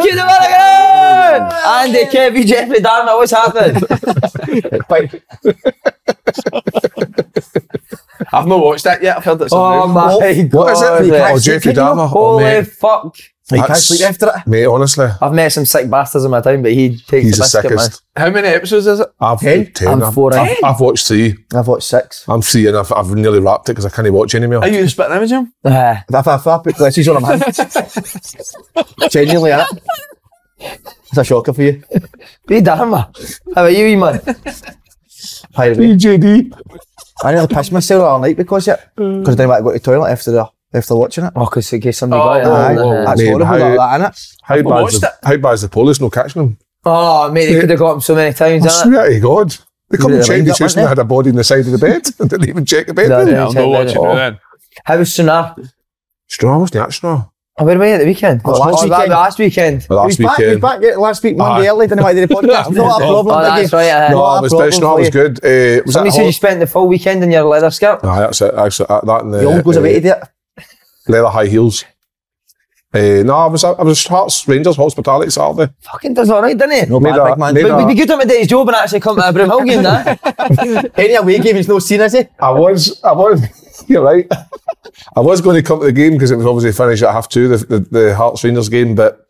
Keep the Mulligan! Andy, Kevin, Jeffrey Dahmer, what's happening? I've not watched that yet. I've heard it's Oh my God. What is it? Yes. Jeffrey Dahmer. Holy fuck. You can't sleep after it. Mate, honestly. I've met some sick bastards in my time, but he takes He's the the biscuit, man. sickest. How many episodes is it? I've 10. 10. I'm 4 in. I've watched 3. I've watched 6. I'm 3 and I've nearly wrapped it because I can't watch anymore. Are you the spitting image him? If I put glasses on, I'm in. Genuinely, innit? It's a shocker for you. Be Dahmer. How about you, wee man? Pirate. BJD. I nearly pissed myself all night because I didn't want to go to the toilet after watching it. Oh, because in case somebody Oh, got it. oh, That's Mate, horrible, how- that, innit? How bad's the police not catching him? Oh, mate, they could have got him so many times, I innit? swear to God. They come and They check lined the up, house and weren't they had a body in the side of the bed and didn't even check the bed. No, room. no. I'm not watching it then. How was Sunar? Straw, wasn't that straw? Oh, where were we at the weekend? Oh, last weekend. Last weekend. Well, last He was weekend. back last week, Monday Aye. early, didn't want to do the podcast. Not a problem. Oh, that's right. No, Not it a was problem Straw for was you. good. Was Somebody that said you spent the full weekend in your leather skirt. Aye, that's it. Actually, that and He always goes away to do it. leather high heels. No, I was Hearts Rangers hospitality Saturday. Fucking does alright, doesn't he? No Made bad, a- big man. made But a- we'd be good on my day's job and actually come to a Broomhill game, that. Any away game he's no seen, is he? I was, you're right. I was going to come to the game because it was obviously finished at 2:30, the Hearts Rangers game, but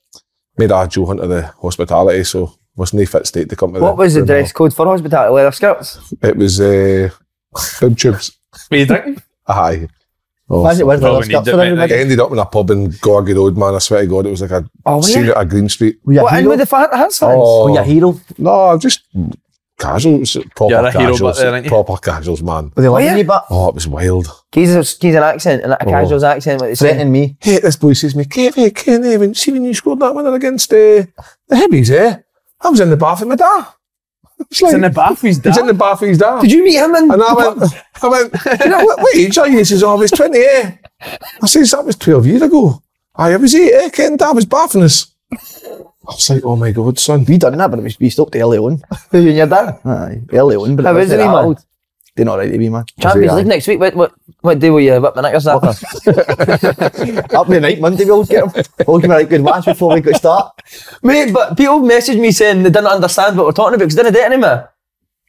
made a Joe Hunter the hospitality, so wasn't in a fit state to come to What was the dress code for hospitality? Leather skirts? It was boob tubes. Were you drinking? Aye. Where's it? Where's Probably the stuff needs it, for mate, everybody? I ended up in a pub in Gorgie Road, man. I swear to God, it was like a Oh, scene yeah. at a Green Street. Were you a What, in hero? with the Hearts fans? Oh. Were you a hero? No, just casual, it was proper You're a hero casuals, back there, aren't you? proper casuals, man. Were they loving yeah? you, but Oh, it was wild. He's an accent, and a casual's accent. What they say. threatening me? Hey, this boy says to me, Kevin, can't even see when you scored that winner against the Hibbies, eh? I was in the bath with my dad. It's like, He's in the bath with his dad. he's in the bath with his dad. Did you meet him in? And I went, you know, what age are you? He says, oh, I was 20, eh? I says, that was 12 years ago. I was 8, eh? Ken, Dad was bathing us. I was like, oh my God, son. We done that, but we stopped early on. Who and your dad? Aye, early on. But How it is it, wasn't that man? old. They're not right to be, man. Champions League next week. What day will you whip the knickers at? Up the night, Monday we'll get them. We'll give a right good match before we go start. Mate, but people messaged me saying they didn't understand what we're talking about because they didn't do it anymore.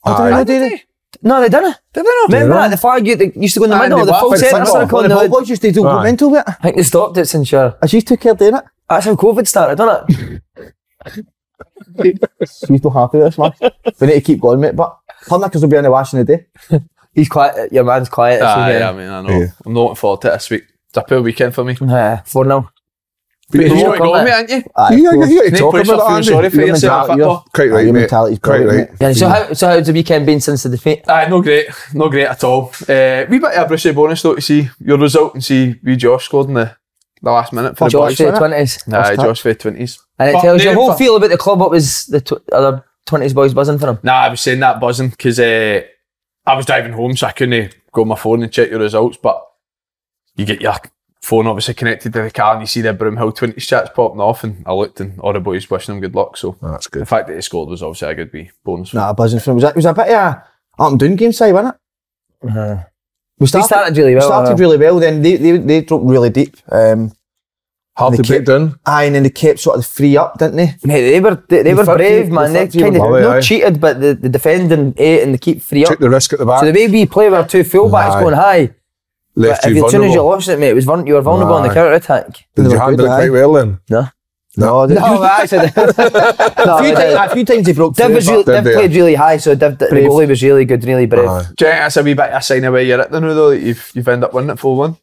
Aye. Did they? No, they didn't. Did they not? Remember that? The fag that used to go in the Aye, middle, they the full were. centre circle. When and the they Hot would- Boys used to go Aye. mental with it. I think they stopped it since you're... As you took care of doing it. That's how COVID started, didn't it? She's still happy with this, man. We need to keep going, mate. But Pundakers will be on the washing the day. He's quiet. Your man's quiet this Aye, weekend. I mean, I know. Yeah. I'm not looking forward to it this week. It's a poor weekend for me. 4-0. But you've you got to go come with me, in. aren't you? Aye, You of course. got to No talk pressure, about feel that, sorry Andy. for yourself. mentality, Football. Quite right, Your mate. mentality's Quite brilliant, right. Yeah, so how's the weekend been since the defeat? Aye, no great at all. Wee bit of a Brucey bonus though to see your result and see wee Josh scored in the last minute for the Josh boys. for the 20s. Aye, Josh for the 20s. And it But tells you they- a whole feel about the club. What was the other 20s boys buzzing for him? Nah, I was saying that buzzing because I was driving home, so I couldn't go on my phone and check your results. But you get your phone obviously connected to the car and you see the Broomhill 20s chats popping off, and I looked and all the boys wishing him good luck. So That's the good. fact that he scored was obviously a good wee bonus. Nah, buzzing for him. It was a bit of a up and down game, say, wasn't it? We started really well, Started really well, then they dropped really deep. Hard to they break down. Aye, and then they kept sort of the free up, didn't they? Mate, they were fucked brave, you- man. they They fucked you kind of with not aye. cheated, but the defending 8 and they keep free up. Took the risk at the back. So the way we play with our two fullbacks Aye. going high, Left but you as soon as you vulnerable. lost it, mate, it was you were vulnerable on the Aye. counter attack. Did They you were handle it good, quite aye. well then? No, Actually, a few times they broke Div through. was but- Div played really high, so the goalie was really good, really brave. Aye. Do you think that's a wee bit of a sign of where you're at the now though, that you've ended up winning it 4-1?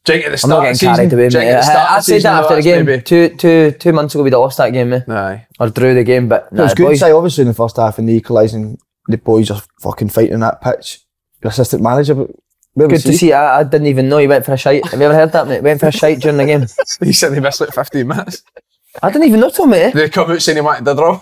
Do you think at the I'm not start of the getting carried season? away, do you think mate. at the start of I the said season, that after the that's game. maybe- 2 months ago, we'd have lost that game, mate. Aye. Or drew the game, but It was nah, good, boys, say, obviously, in the first half, and the equalising, the boys are fucking fighting on that pitch. Your assistant manager, but good to see. I didn't even know he went for a shite. Have you ever heard that, mate? Went for a shite during the game. He said he missed like 15 minutes. I didn't even know till, mate. They come out saying he wanted the draw.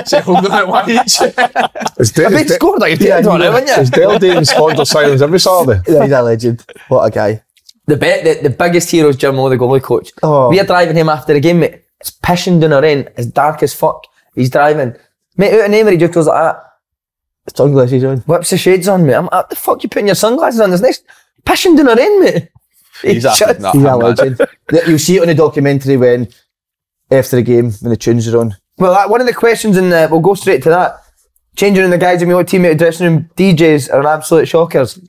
So hold them at one each. It's I bet he scored like a on it, wouldn't you? Is Dale Dating sponsor silence every Saturday? Yeah, he's a legend. What a guy. The biggest hero is Jim Moore, the goalie coach. Oh. We are driving him after the game, mate. It's pissing down our end. It's dark as fuck. He's driving. Mate, out of nowhere, he just goes like that. Sunglasses on. Whips the shades on, mate. I'm what the fuck you putting your sunglasses on? There's next pissing down our end, mate. He's Shut- a He's a legend. You'll see it on the documentary when after the game when the tunes are on. Well, one of the questions, and we'll go straight to that. Changing in the guys in my old teammate dressing room, DJs are absolute shockers.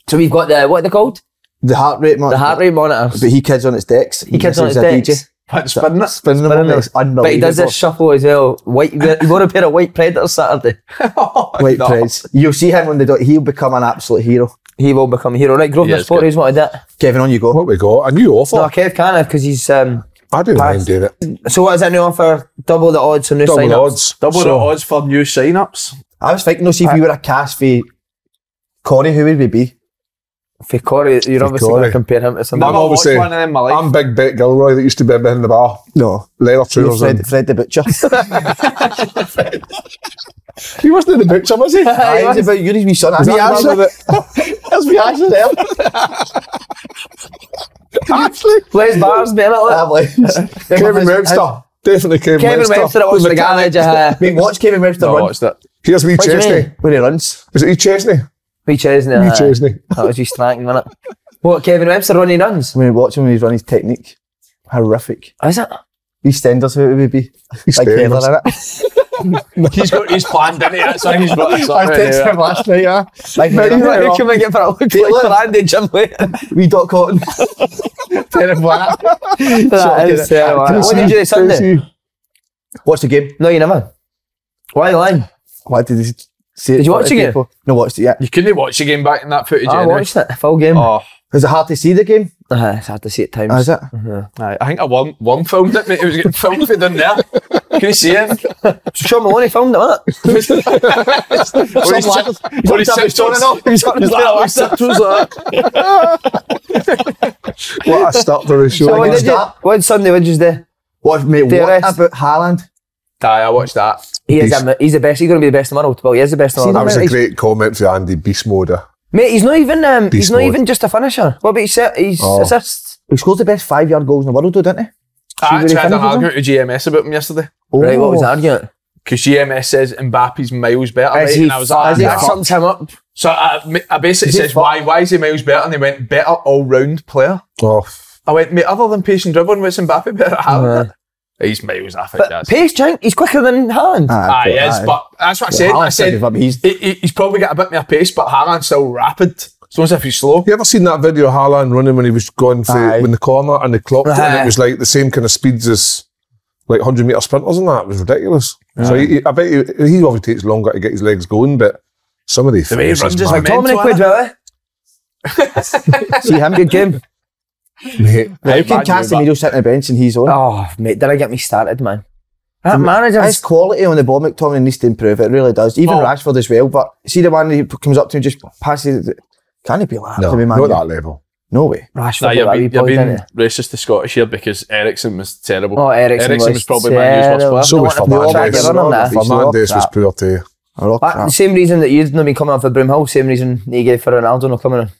So we've got what are they called? The heart rate monitor. The heart rate monitors. But he kids on its decks. He kids on his a decks. DJ. Spinning it. Spinning them on it. it's unbelievable. But he does this shuffle as well. He wore a pair of white Predators Saturday. White Preds. You'll see him on the dot. He'll become an absolute hero. He will become a hero. Right, Grosvenor Yeah, it's Sport, good. who's wanted that? Kevin, on you go. What we got? A new offer. No, Kev can't because he's... I don't mind doing it. So what is that new offer? Double the odds on new Double the sign-ups? odds. Double the So, odds for new sign-ups. I was thinking, see if we were a cast for Corey, who would we be? For Corey, you're obviously Corey. going to compare him to I've somebody. not obviously- watched one of them in my life. I'm Big Bet Gilroy that used to be behind the bar. No. Leather trousers. Fred the Butcher. He wasn't in the butcher, was he? Aye, he's about your wee son. That's me Ashley. That's me Ashley there. Ashley. Les Bars, man. Kevin Webster. Definitely Kevin Webster that was the garage. Mate, watch Kevin Webster No, I run. watched it. Here's wee What do you Chesney. mean? Where he runs. Is it wee Chesney? Wee Chesney. Wee Chesney. That was wee Stranking, wasn't it? What, Kevin Webster running runs? When we watch him when he's running his technique. Horrific. Is it? EastEnders, who would we be? Like EastEnders. Taylor, innit? He's got his plan, didn't he? That's why he's got this. I texted him last night, yeah. Like, Why come and get for a look like Randy Jim later? we dot cotton. Terrible. That is terrible. What did you do Sunday? Watch the game. No, you never. Why are you lying? What did he say? Did you watch the game? No, watched it yet. You couldn't watch the game back in that footage I anyway. watched it, full game. Oh, Was it hard to see the game? It's hard to see at times. Is it? aye. I think one filmed it, mate. It was getting filmed from down there. Can you see him? Sean Maloney filmed it, wasn't it? What he's sits on He's up his What a start to the show. So what did you? that? What Sunday? What did you do? What, mate, The what rest. about Haaland? Aye, I watched that. He's the best. He's going to be the best in the world. Well, he is the best in the That world. was a great comment for Andy Beast Mode. Mate, he's not even. He's Beast not mode. even just a finisher. What about his assists? He scored the best 5-yard goals in the world, though, didn't he? I actually had an finishes him? argument with GMS about him yesterday. Right, what was the argument? Because GMS says Mbappe's miles better, right? And I was like, Has he "Ah, sums him up? So I basically Is he says, fucked? why is he miles better? And they went, better all-round player. Oh, I went, mate, other than pace and dribbling, what's Mbappe better at Haaland? He's miles, I think. But That's pace, Jank, he's quicker than Haaland. Aye, he is, but that's what I said. I said he's he's probably got a bit more pace, but Haaland's still rapid. It's almost as if he's slow. you ever seen that video of Haaland running when he was going for Aye. in the corner and they clocked it and Aye. it was like the same kind of speeds as like 100 metre sprinters and that? It was ridiculous. So I bet he obviously takes longer to get his legs going, but some of these The way he finishes, runs is man. like Dominic mental, Quid, see him. good game. Mate, How can Casemiro sit on the bench and he's on? Oh, mate, did I get me started, man? That manager His quality on the ball, McTominay needs to improve. It really does. Even Oh. Rashford as well. But see the one he comes up to and just passes it. Can he be like that? no, to be not Man at U? that level. No way. Rashford. Nah, got you're that wee being, boy, didn't he? racist to Scottish here because Ericsson was terrible. Oh, Ericsson was probably Man U's terrible. worst So No, was what a track Fernandes. you're running there. Fernandes was poor too. The same reason that you've not been coming on for Broomhill, same reason that you gave for Ronaldo not coming on.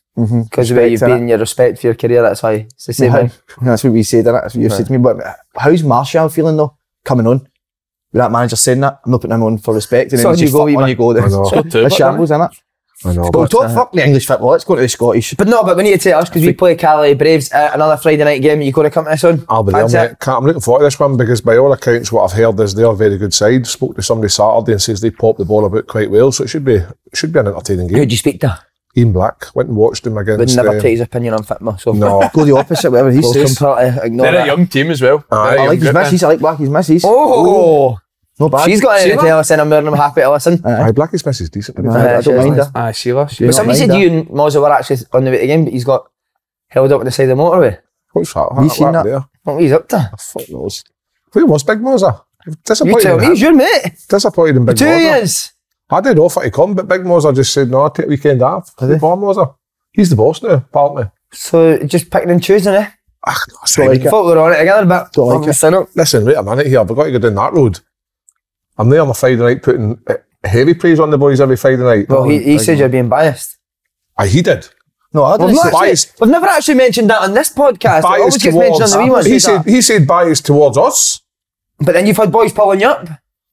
Because of the way you've Respect, been, your respect for your career, that's why. It's the same thing. That's what we said, innit? That's what you've said to me. But how's Martial feeling though? Coming on? With that manager saying that, I'm not putting him on for respect. And So then you just go, fuck wee on man. you go then. I know. Got two, A but shambles, innit? I know. But But talk fuck the English football. Let's go to the Scottish. But no, but we need to take us because we play Calais Braves another Friday night game. You got to come to this one? I'll be there, That's mate. it. I'm looking forward to this one because by all accounts, what I've heard is they're a very good side. Spoke to somebody Saturday and says they popped the ball about quite well, so it should be an entertaining game. Who'd you speak to? Ian Black went and watched him Would against. never take his opinion on football. So No, Go the opposite, whatever he we'll says. completely ignore they're a that. young team as well. Aye. They're a I young like his group, man. misses. I like Blacky's misses. Oh, No bad. she's got anything to See tell us, and I'm more than happy to listen. Aye, Blackie's miss is decent. I don't she's mind nice. her. Aye, Sheila. But Yeah. somebody said mind you and Mozza were actually on the way to the game, but he's got held up on the side of the motorway. What's that? You seen that? There? What he's up to? Fuck knows. Who was Big Moza? You Disappointed tell in me, him. he's your mate. Disappointed in Big 2 Moza. years. I did offer to come, but Big Moza just said no. Take the weekend off. he? Poor Moza. He's the boss now, apparently. So just picking and choosing, eh? Ah, no, Simon. like it. Thought we were on it together, but Don't like I'm it. missing out. Listen, wait a minute here. I've got to go down that road. I'm there on a Friday night putting heavy praise on the boys every Friday night. Well, he said you're being biased. Aye, he did. No, I We've, didn't not say. actually, biased. we've never actually mentioned that on this podcast. It always Biased gets mentioned on towards. the wee ones. He said biased towards us. But then you've had boys pulling you up.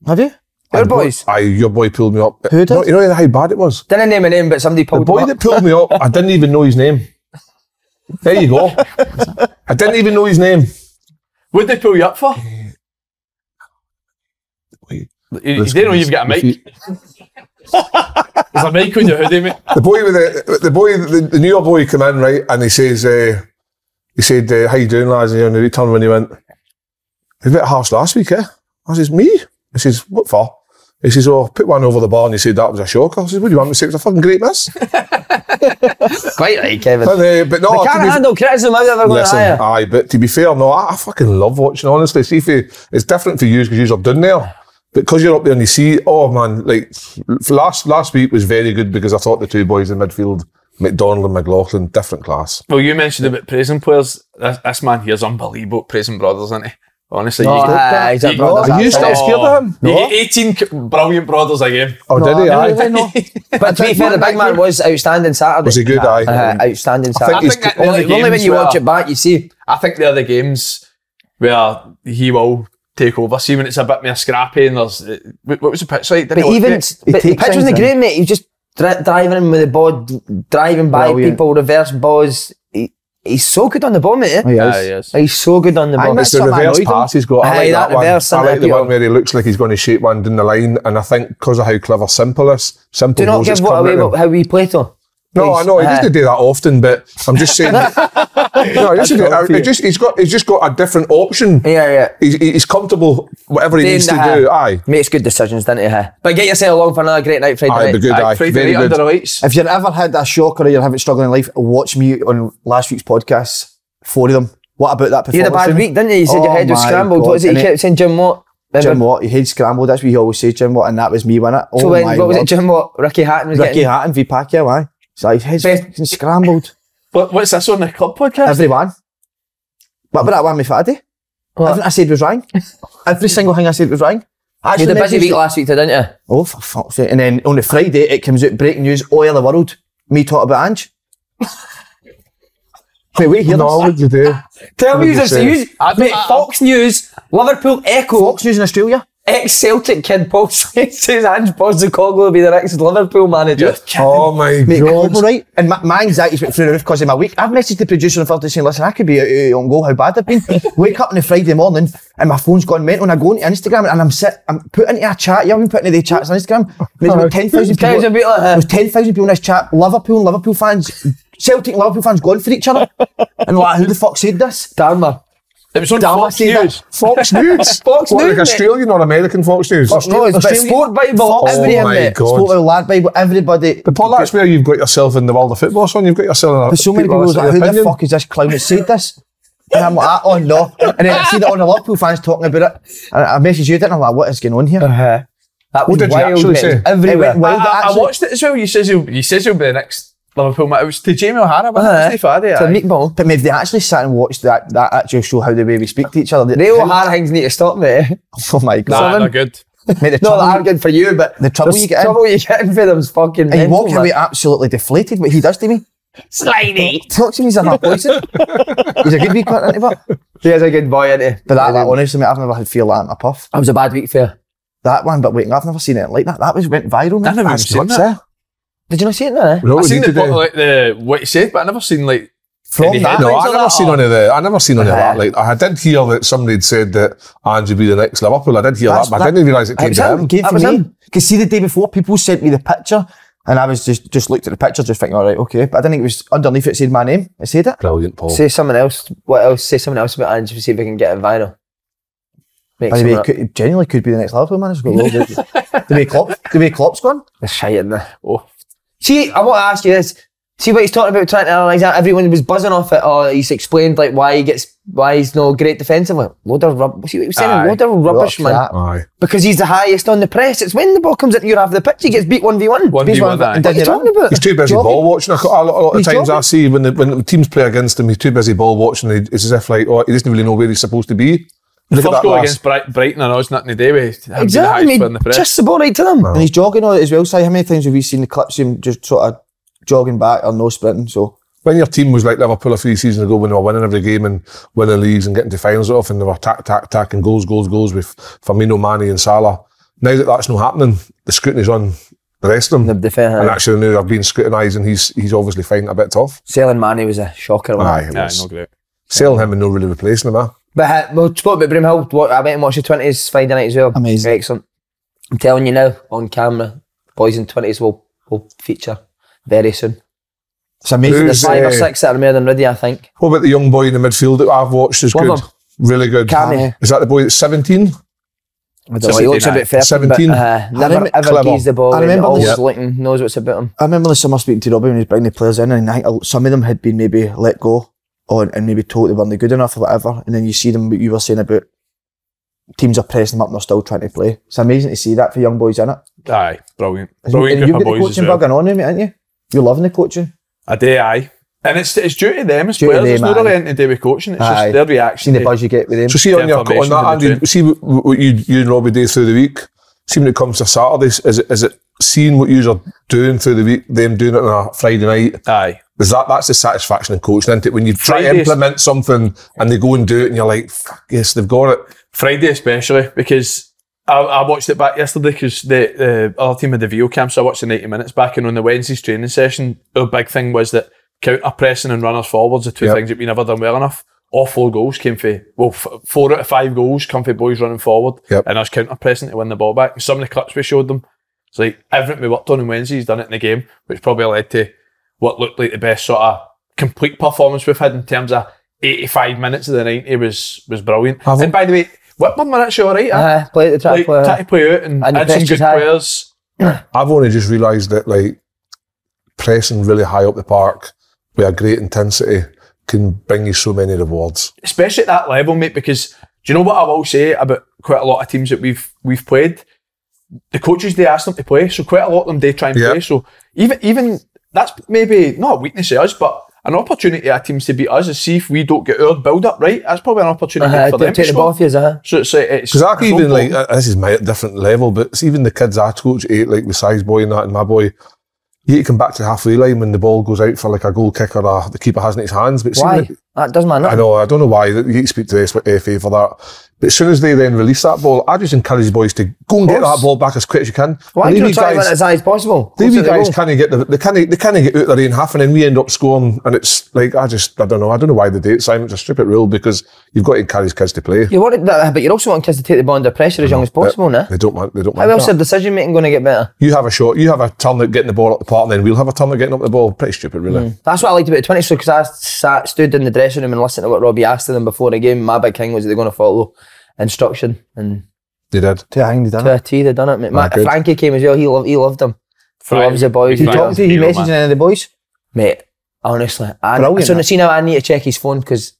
Have you? Your boys. Aye, your boy pulled me up. Who did? No, you know how bad it was? Didn't name a name, but somebody The pulled boy him that up. pulled me up, I didn't even know his name. There you go. I didn't even know his name. What'd they pull you up for? You didn't know you've got a mic. There's a mic on your hoodie, mate. The New York boy came in, right, and he says, he said, how you doing, lads? And he turned when he went, "He was a bit harsh last week, eh?" I says, "Me?" He says, "What for?" He says, "Oh, put one over the bar," and he said that was a shocker. I says, "What do you want me to say? It was a fucking great miss." Quite right, Kevin. But no, they can't handle criticism. How they're going to hire. Aye, but to be fair, no, I fucking love watching, honestly. See, if it's different for you because you're down there. But because you're up there and you see, oh man, like last week was very good because I thought the two boys in midfield, McDonald and McLaughlin, different class. Well, you mentioned about praising players. This man here's unbelievable at praising brothers, isn't he? Honestly, he's a brother. Are you still scared of him? You get 18 brilliant brothers a game. Oh, did he? Aye. But to be fair, the big man was outstanding Saturday. Was he good? Aye. Outstanding Saturday. I think that Only when you watch it back, you see. I think they're the games where he will take over. See when it's a bit more scrappy and there's what was the pitch like? But the pitch wasn't great, mate. He was just driving in with the ball, driving by people, reverse balls. He's so good on the ball, mate. He is. He's so good on the ball. It's the reverse pass he's got. I like that one. Reverse, I like the one where he looks like he's going to shape one down the line, and I think because of how clever Simple is, Simple do not knows give it's what coming away at him. about how we play though. No, I know he doesn't do that often, but I'm just saying. No, he's just got a different option. Yeah. He's comfortable, whatever he needs to do. Aye, makes good decisions, doesn't he? But get yourself along for another great night Friday night. Be good. Aye, Friday very night good. under the lights. If you've ever had a shock or you're having struggling in life, watch me on last week's podcast, 4 of them. What about that performance? You had a bad week, didn't you? You said your head was scrambled. What was it you kept saying, Jim Watt? Jim Watt, your head scrambled. That's what he always says, Jim Watt, and that was me winning it. So what was it, Jim Watt? Ricky Hatton was Ricky Hatton v Pacquiao, aye. So his head's fucking scrambled. What's this on the club podcast? Everyone. What about that one with Faddy? Everything I said was wrong. Every single thing I said was wrong. You had a busy week last week, didn't you? Oh, for fuck's sake. And then on the Friday, it comes out breaking news, all over the world. Me talking about Ange. Wait, hear No, what did you do? Tell me What did you say? mate, Fox News, Liverpool Echo, Fox News in Australia. ex-Celtic kid Paul Smith says Ange Postecoglou will be the next Liverpool manager. Oh my Mate, God. global, right? And my anxiety's went through the roof because of my week. I've messaged the producer on Thursday saying, listen, I could be on goal, how bad I've been. Wake up on a Friday morning and my phone's gone mental and I go into Instagram and I'm put into a chat. I've been putting into the chats on Instagram. There's about 10,000 people. There's 10,000 people in this chat. Liverpool fans, Celtic and Liverpool fans going for each other. And like, who the fuck said this? Dharma. It was on Fox News. Fox News? Fox What, News, like Australian or American Fox News? No, it's Australian- Sport Bible. Fox- Everything, Oh my mate. God. Sport Bible, Lad Bible, everybody. But Paul, that's where you've got yourself in the world of football, son. You've got yourself in a... There's so many people who's like, who the fuck is this clown that said this? And I'm like, oh no. And then I see that on the Liverpool fans talking about it. And I messaged you, and I'm like, what is going on here? That What was did you wild, actually mate. say? Everywhere. It went wild, I actually. watched it as well. You says he'll be the next Liverpool man. It was to Jamie O'Hara, wasn't it? Friday. It's a meatball. But maybe they actually sat and watched that actual show, how the way we speak to each other. They O'Hara things need to stop, mate. Oh my Nah, God. they're good. Mate, the Not that trouble, I'm good for you, but the trouble you get in. trouble you get in for them is fucking And you mental, walk man. away absolutely deflated, what he does to me. Slidey. Talk to me, he's a poison. He's a good wee cunt, isn't he? He is a good boy, isn't he? But that honestly, mate, I've never had feel like that in a puff. That was a bad week for you. That one, but wait, I've never seen it like that. That went viral, mate. I've never That's even seen nuts, that. Did you not see it now? No, I we seen need to do... the what he said, but I never seen like From any that, No, headlines I or never that, seen or- any of that. Like, I did hear that somebody had said that Ange would be the next Liverpool. I did hear that, but I didn't realise it came to him. Came That from was me. him. Because see, the day before, people sent me the picture, and I was just looked at the picture, just thinking, all right, okay. But I didn't think it was underneath it said my name. It said it. Brilliant, Paul. Say something else. What else? Say something else about Ange to see if we can get it viral. Make By the way, something up. it genuinely could be the next Liverpool manager. The way Klopp's gone. They're shite in there. Oh, See, I want to ask you this. See what he's talking about, trying to analyse that. Everyone was buzzing off it. Or he's explained like why he's no great defensively. Load of rubbish. See what he was saying? Aye. Load of rubbish, Load of man. crap. Aye. Because he's the highest on the press. It's when the ball comes into your half of the pitch, he gets beat 1v1. 1v1, aye. What are you talking about? He's too busy Jogging. ball watching. A lot of He's times I jogging. see when the teams play against him, he's too busy ball watching. It's as if like, he doesn't really know where he's supposed to be. the Look at first that goal last- against Brighton and us, nothing to do with him being the Exactly, highest mate. player in the press. Just the ball right to them. And he's jogging on it as well. So how many times have we seen the clips of him just sort of jogging back or no sprinting? So When your team was like Liverpool a few seasons ago when they were winning every game and winning leagues and getting to finals off and they were tack and goals with Firmino, Mane and Salah. Now that that's not happening, the scrutiny's on the rest of them. The defence. And actually now they're being scrutinised and he's obviously finding it a bit tough. Selling Mane was a shocker. Aye, Wasn't it? it Aye, was. no great. Selling him and no really replacing him, But we spoke about Broomhill. I went and watched the 20s Friday night as well. Amazing. Excellent. I'm telling you now, on camera, boys in 20s will feature very soon. It's amazing. There's Who's, 5 or 6 that are more than ready, I think. What about the young boy in the midfield that I've watched is Love good? him. Really good. Cammy. Is that the boy that's 17? I don't know, he looks a bit 30, 17. but never remember- ever Clever. gives the ball. I and remember always this- looking, knows what's about him. I remember the summer speaking to Robbie when he was bringing the players in, and I think some of them had been maybe let go and maybe told they weren't good enough or whatever. And then you see them, what you were saying about teams are pressing them up and they're still trying to play. It's amazing to see that for young boys, isn't it? Aye, brilliant. And Brilliant you've group of got the boys as coaching well. bug on you, mate, ain't you? You're loving the coaching. A day, aye. And it's due to them as Due to players. It's them, not really aye. anything to do with coaching. It's Aye. just their Seen reaction. the to- buzz you get with them. So see on Information that, in Andy, between. see what you and Robbie do through the week. See when it comes to Saturdays, is it seeing what you are doing through the week, them doing it on a Friday night? Aye. Is that's the satisfaction in coaching, isn't it? When you try to Fridays- implement something and they go and do it and you're like, fuck, yes, they've got it. Friday especially, because I watched it back yesterday because the other team had the video cam, so I watched the 90 minutes back, and on the Wednesday's training session, our big thing was that counter pressing and runners forwards, the two Yep. things that we never done well enough. All 4 goals came for, 4 out of 5 goals come for boys running forward Yep. and us counter pressing to win the ball back. And some of the clips we showed them, it's like everything we worked on Wednesday, he's done it in the game, which probably led to what looked like the best sort of complete performance we've had in terms of 85 minutes of the 90 was brilliant. And by the way, Whitburn were actually alright. Play at the track, Like, try to play out and And the had some pressure's good high. players. I've only just realised that like pressing really high up the park with a great intensity can bring you so many rewards. Especially at that level, mate, because do you know what I will say about quite a lot of teams that we've played? The coaches, they ask them to play, so quite a lot of them, they try and Yeah. play. So even that's maybe not a weakness of us, but an opportunity at teams to beat us is see if we don't get our build up right. That's probably an opportunity for them to Take the ball score. off you, So it's Because I could so even like, important. this is my different level, but it's even the kids I coach, like with Size Boy and that, and my boy, you come back to the halfway line when the ball goes out for like a goal kick or the keeper has it in his hands. But see Why? when- That does man. I know, I don't know why. You need to speak to the FA for that. But as soon as they then release that ball, I just encourage boys to go and get course. that ball back as quick as you can. Why And can't you these try to win guys- it as high as possible? These Close to the guys goal. can't get they can't get out their own half, and then we end up scoring. And it's like I don't know why they do it, Simon. It's a stupid rule because you've got to encourage kids to play. You want it, but you're also wanting kids to take the ball under pressure as young as possible, no? They don't want. They don't How want else that. is decision making going to get better? You have a shot. You have a turn at getting the ball up the park, and then we'll have a turn at getting up the ball. Pretty stupid, really. That's what I liked about the 20, so because I stood in the dressing room and listened to what Robbie asked of them before the game. My big thing was they're going to follow instruction, and They did. To a hang, they done to it. a T they done it. Mate. Ah, good. Frankie came as well. He loved them. He loves the boys. You Frank- talking to, you Hero, messaging man. any of the boys? Mate, honestly, Brilliant, as soon that. as I seen how I need to check his phone because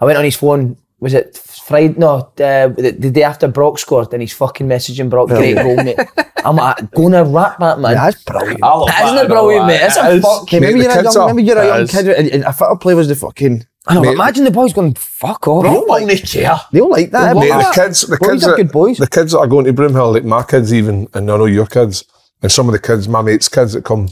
I went on his phone. Was it Friday? No, the day after Brock scored, and he's fucking messaging Brock. Great goal, mate. I'm like, gonna wrap that man. Yeah, that's brilliant. I love Isn't that, it brilliant, I know mate? that. It's It a is. fuck. Okay, Mate, maybe the you're a kids young, are- maybe you're a young It is. kid, and a fitter play was the fucking. I know, Mate, imagine the boys going, fuck off. Don't mind the chair. They'll like that. Mate, Love the that. kids, the Boys kids, are that, good boys. the kids that are going to Broomhill, like my kids even, and I know your kids, and some of the kids, my mates' kids that come,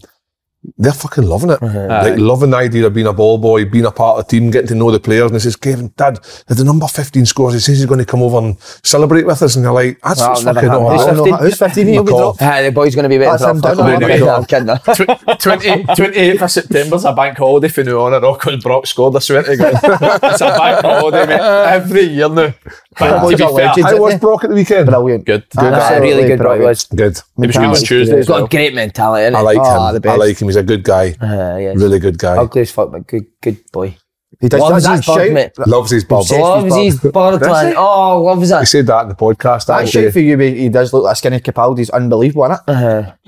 they're fucking loving it. Like loving the idea of being a ball boy, being a part of the team, getting to know the players. And he says, Kevin, Dad, if the number 15 scores, he says he's going to come over and celebrate with us. And you're like, that's Well, what's never fucking happened. all Who's right. 15? He'll be McCall. dropped. The boy's going to be waiting That's for a him down fucking on minute. the I'm kidding. 28th of September's a bank holiday for now on. I know because Brock scored. I swear to God, it's a bank holiday, mate. Every year now. But Boys to are be fair, legends. How was Brock at the weekend? Brilliant. good. Really good, Brock was. Good. He was good on Tuesday. He's as well. got great mentality, innit? I like Ah, him. the best. I like him. He's a good guy. Yes. Really good guy. Ugly as fuck, but good boy. He does Loves that his bug, shout. mate. Loves his bub. Obsessed. Loves his bird Does man. he? Oh, loves He it. said that in the podcast. That that shout day. for you, he does look like Skinny Capaldi's unbelievable, innit?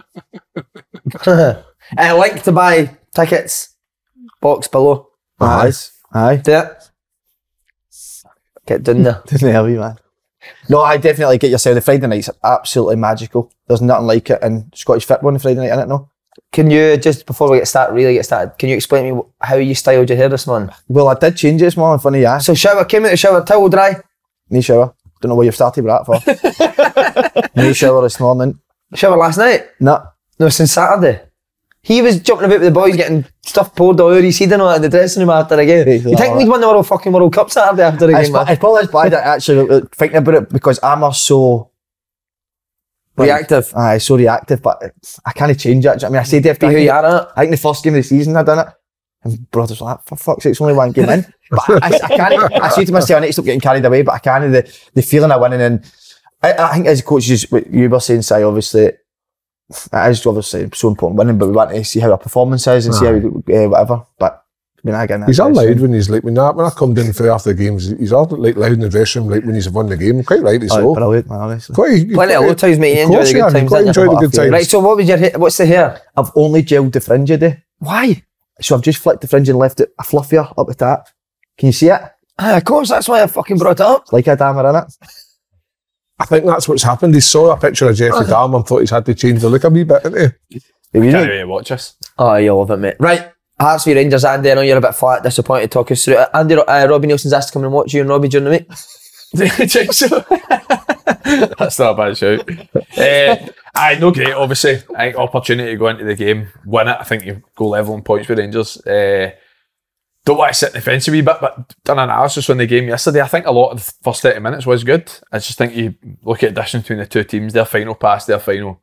Link to buy tickets. Box below. Aye. Aye. Do it. Get done there. Doesn't help you, man. No, I definitely get yourself. The Friday nights are absolutely magical. There's nothing like it in Scottish football on the Friday night, innit? No. Can you, just before we get started, can you explain to me how you styled your hair this morning? Well, I did change it this morning in front of you. Yeah. So shower, came out the shower, towel dry. Knee shower. Don't know where you've started with that for. Knee shower this morning. Shower last night. No. No, since Saturday. He was jumping about with the boys, getting stuff poured all over his head and all that in the dressing room after the game. You think we'd won the World Cup Saturday after the It's, game, man? it's probably as bad actually thinking about it because I'm so Reactive. Aye, so reactive, but I can't change it. I mean, I said after Be who you are, innit? I think the first game of the season I done it, and brothers were like, for fuck's sake, it's only one game in. But I can't. I say to myself, I need to stop getting carried away. But I can't. The feeling of winning, and I think as coaches, what you were saying, Si, obviously, it is obviously so important winning, but we want to see how our performance is and see how we, whatever. But I mean, again, he's unloud when he's like when I come down for after the games. He's all like loud in the dressing room, like when he's won the game. Quite rightly so. Brilliant, man, honestly. Plenty of low times, mate. You enjoy the good times. Quite enjoyed the good times. Right. So what's the hair? I've only gelled the fringe today. Why? So I've just flicked the fringe and left it a fluffier up the top. Can you see it? Of course, that's why I fucking brought it up. It's like a dammer in it. I think that's what's happened. He saw a picture of Jeffrey Dahmer and thought he's had to change the look a wee bit, didn't he? Can't really watch us. Oh, you love it, mate. Right. Hearts v Rangers, Andy. I know you're a bit flat, disappointed. Talk us through it. Andy, Robbie Nielsen's asked to come and watch you and Robbie during the week. That's not a bad shout. No great, obviously. I think opportunity to go into the game, win it. I think you go level in points with Rangers. Don't want to sit in the fence a wee bit, but done analysis on the game yesterday. I think a lot of the first 30 minutes was good. I just think you look at the distance between the two teams, their final pass, their final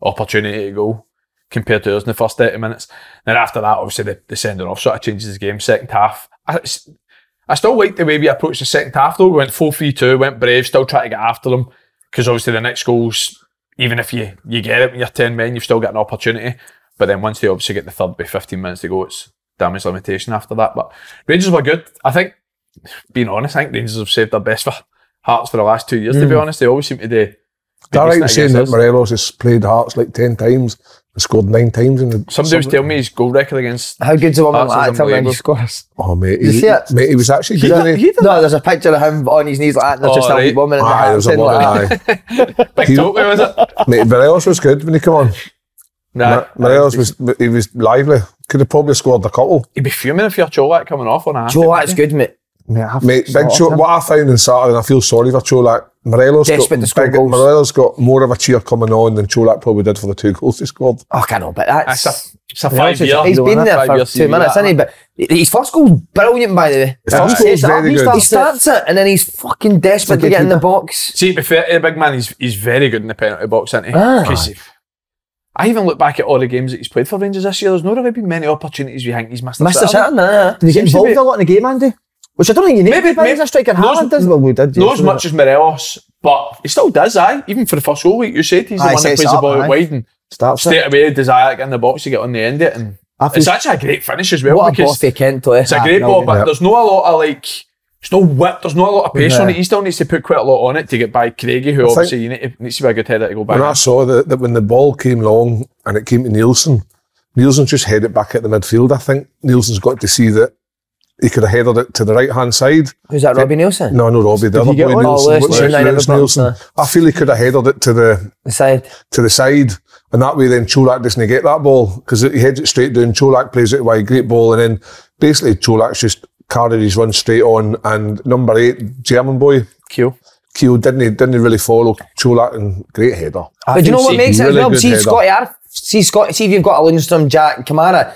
opportunity to go, compared to us in the first 30 minutes. Then after that, obviously, the sending off sort of changes the game. Second half, I still like the way we approached the second half, though. We went 4-3-2, went brave, still trying to get after them, because obviously the next goals, even if you get it when you're 10 men, you've still got an opportunity. But then once they obviously get the third by 15 minutes to go, it's damage limitation after that. But Rangers were good. I think, being honest, I think Rangers have saved their best for Hearts for the last 2 years, to be honest. They always seem to do. Is that right in saying that Morelos has played Hearts like 10 times and scored 9 times in the... Somebody was telling me his goal record against... How good's a woman Hearts like is that when he unbelievable. scores? Oh, mate. You see it? Mate, he was actually good, wasn't he? No, there's a picture of him on his knees like that, and there's just a right. wee woman in the Aye, hat there was a saying woman, like that. aye. Big Toby, was it? Mate, Morelos was good when he came on. Nah, Morelos was lively. Could have probably scored a couple. He'd be fuming if you're Cholak coming off on a Joe, that's good, mate. Mate, big what I found in Saturday, and I feel sorry for Cholak, Morelos Desperate to score goals. Morelos got more of a cheer coming on than Cholak probably did for the 2 goals he scored. Oh, I can't know, but that's... It's a 5 year. He's been there for 5-year 2 minutes, hasn't he? But his first goal's brilliant, by the way. His first goal's very good. He starts it, and then he's fucking desperate to get in the box. See, to be fair to the big man, he's very good in the penalty box, isn't he? 'Cause I even look back at all the games that he's played for Rangers this year. There's not really been many opportunities we think he's missed. Mr. Sutton, Did he get involved a lot in the game, Andy? Which I don't think you need. Maybe He's a striker. Haaland does. Well, we did. Not as much as Morelos, but he still does, even for the first goal, like you said, he's the one that plays the ball out wide and straight away desire to get in the box to get on the end of it. And it's actually a great finish as well. What a because Buffy Kent, it's a great ball, but there's not a lot of there's no whip, there's not a lot of pace on it. He still needs to put quite a lot on it to get by Craigie, who obviously needs to be a good header to go back. When I saw that when the ball came long and it came to Nielsen just headed it back at the midfield. I think Nielsen's got to see that he could have headed it to the right hand side. Who's that, Robbie Nielsen? No, Robbie. The other boy, Lewis Nielsen. I feel he could have headed it to the side, and that way then Cholak doesn't get that ball because he heads it straight down. Cholak plays it wide, great ball, and then basically Cholak's just carried his run straight on. And number 8, German boy, Keo didn't really follow Cholak, and great header. But do you know what makes it as well? See, Scotty see if you've got a Lundstrom, Jack, Kamara.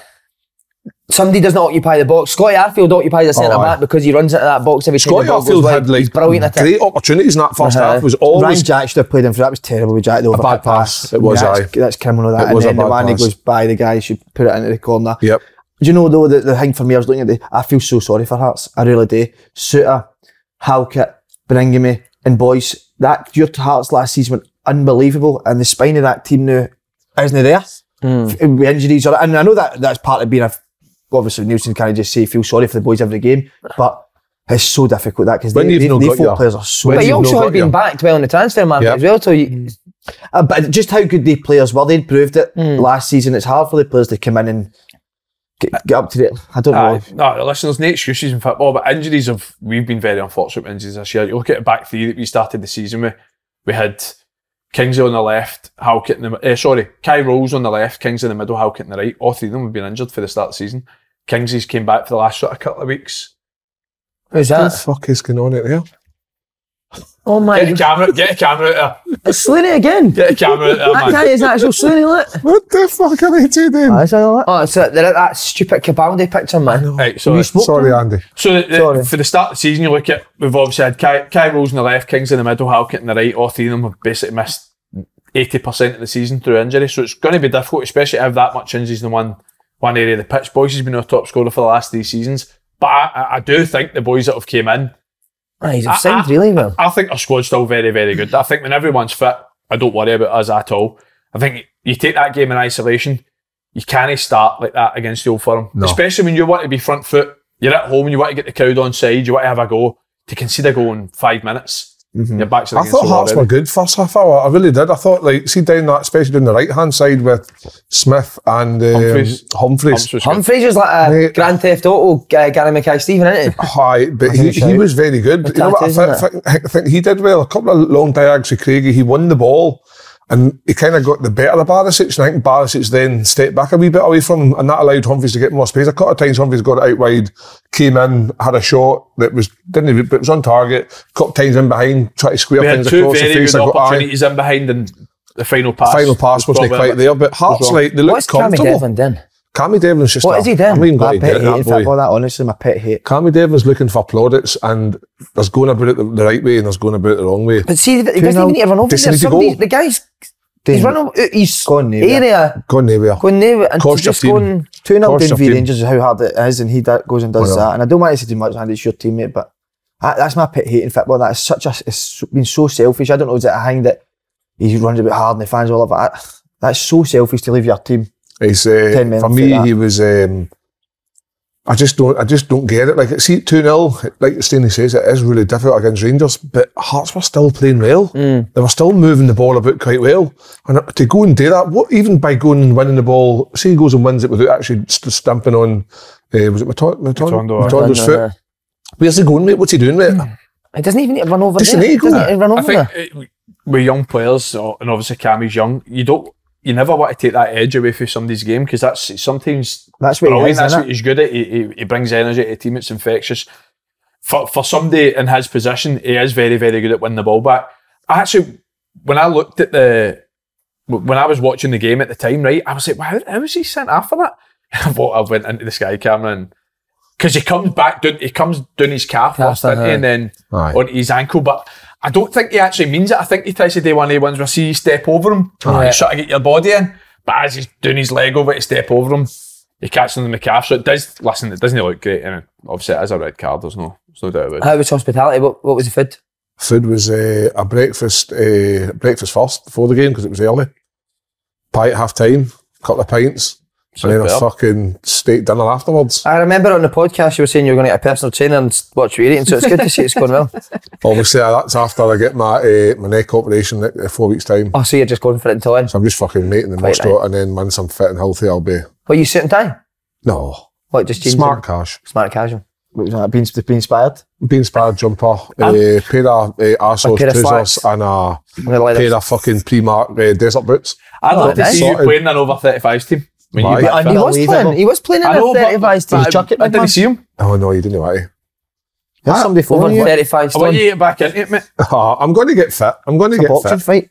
Somebody doesn't occupy the box. Scotty Arfield occupies the centre back because he runs into that box every time. Scotty Arfield had he's brilliant at it. Great opportunities in that first half. Was always Ryan Jack should have played him for that. Was terrible with Jack. The overhead pass. It was. That's criminal. That. And then the one he goes by the guy should put it into the corner. Yep. Do you know though the thing for me? I was looking at I feel so sorry for Hearts. I really do. Suter, Halkett, Biringame, and boys. That your Hearts last season went unbelievable, and the spine of that team now isn't there. With injuries, and I know that's part of being obviously Nielsen can't just say feel sorry for the boys every game, but it's so difficult that because they four players are so. But he also has been backed well in the transfer market as well. So but just how good the players were, they'd proved it last season. It's hard for the players to come in and get up to date. I don't know. No, listen, there's no excuses in football, but we've been very unfortunate with injuries this year. You look at the back three that we started the season with. We had Kingsley on the left, Halkett in the Kai Rolls on the left, Kingsley in the middle, Halkett in the right. All three of them have been injured for the start of the season. Kingsley's came back for the last sort of couple of weeks. Who's that? What the fuck is going on out there? Oh my God. Get a camera out there. It's Slooney again. Get a camera out there, man. That guy is actual Slooney, look. What the fuck are they two doing? Oh, it's that stupid Capaldi picture, man. Right, sorry, Andy. So for the start of the season, you look at, we've obviously had Kai Rolls on the left, Kings in the middle, Halkett in the right. All three of them have basically missed 80% of the season through injury. So it's going to be difficult, especially to have that much injuries in one area of the pitch. Boys has been our top scorer for the last 3 seasons. But I do think the boys that have came in He's signed really well. I think our squad's still very, very good. I think when everyone's fit, I don't worry about us at all. I think you take that game in isolation, you can't start like that against the Old Firm. No. Especially when you want to be front foot, you're at home and you want to get the crowd on side, you want to have a go. To concede a goal in 5 minutes, your backs I thought Hearts were good first half hour. I really did. I thought, like, see down that, especially down the right hand side with Smith and Humphreys. Humphreys was like a Grand Theft Auto Gary Mackay-Steven, isn't he? Aye, but he was very good. You know what? I think he did well. A couple of long diags with Craigie. He won the ball. And he kind of got the better of Barisic, and I think Barisic then stepped back a wee bit away from him, and that allowed Humphreys to get more space. A couple of times Humphreys got it out wide, came in, had a shot that was but it was on target. A couple of times in behind, tried to square things across the face. We had 2 very good opportunities in behind, and the final pass wasn't quite there. But Hearts, like, they looked comfortable. What's Cammy Devlin doing? Cammy Devlin's just what is he doing? I'm even My going to pet get hate in that boy. football, that honestly, my pet hate. Cammy Devlin's looking for plaudits, and there's going about it the right way and there's going about it the wrong way. But see, he doesn't even need to run over there. The guy's he's running over his area. Going nowhere. And Cost just your going... 2-0 Course down your for team. Rangers is how hard it is, and he goes and does that. And I don't want to say too much, Andy, it's your teammate, but that's my pet hate in football. That is it's been so selfish. I don't know, is it a thing that he runs a bit hard and the fans all of it? That's so selfish to leave your team. He's, 10 men for me, he was... I just don't get it. Like, see, 2-0, like Stanley says, it is really difficult against Rangers, but Hearts were still playing well. They were still moving the ball about quite well. And to go and do that, even by going and winning the ball, say he goes and wins it without actually stamping on, was it Matondo's foot? Where's he going, mate? What's he doing, mate? He doesn't even need to run over Doesn't there. he go? Doesn't need to run I over there. think with young players, and obviously Cammy's young, you never want to take that edge away from somebody's game, because that's sometimes That's what he brilliant. is, That's isn't what he's good at. He brings energy to the team. It's infectious. For somebody in his position, he is very, very good at winning the ball back. When I looked at when I was watching the game at the time, right, I was like, wow, how was he sent off for that? I went into the Sky camera, and because he comes down his calf first, and then onto his ankle, but I don't think he actually means it. I think he tries to do one of the ones where you step over him, you sort of get your body in, but as he's doing his leg over to step over him, he catches him in the calf. So it doesn't look great, and obviously it is a red card. There's no doubt about it. How was hospitality? What was the food? Food was a breakfast first before the game, because it was early. Pie at half time, couple of pints. And then a fucking steak dinner afterwards. I remember on the podcast you were saying you were going to get a personal trainer and watch what you're eating, so it's good to see it's going well. Obviously, that's after I get my neck operation in 4 weeks' time. Oh, so you're just going for it until then? So I'm just fucking making the most of it, and then once I'm fit and healthy, I'll be... What, you suit and tie? No. What, just jeans? Smart cash. Smart casual. What was that? Being inspired? Being inspired jumper, pair of Arsos pair of trousers, slacks. and a pair of fucking Primark desert boots. I'd love to nice. see you playing an over 35s team. When you Why? get And he was playing in the 35s team. I didn't see him. Oh no, you didn't want to. There's somebody Over phoning you. 35 I want stone. you to get back into it, mate. I'm going to get fit. I'm going to A get boxing fit. fight.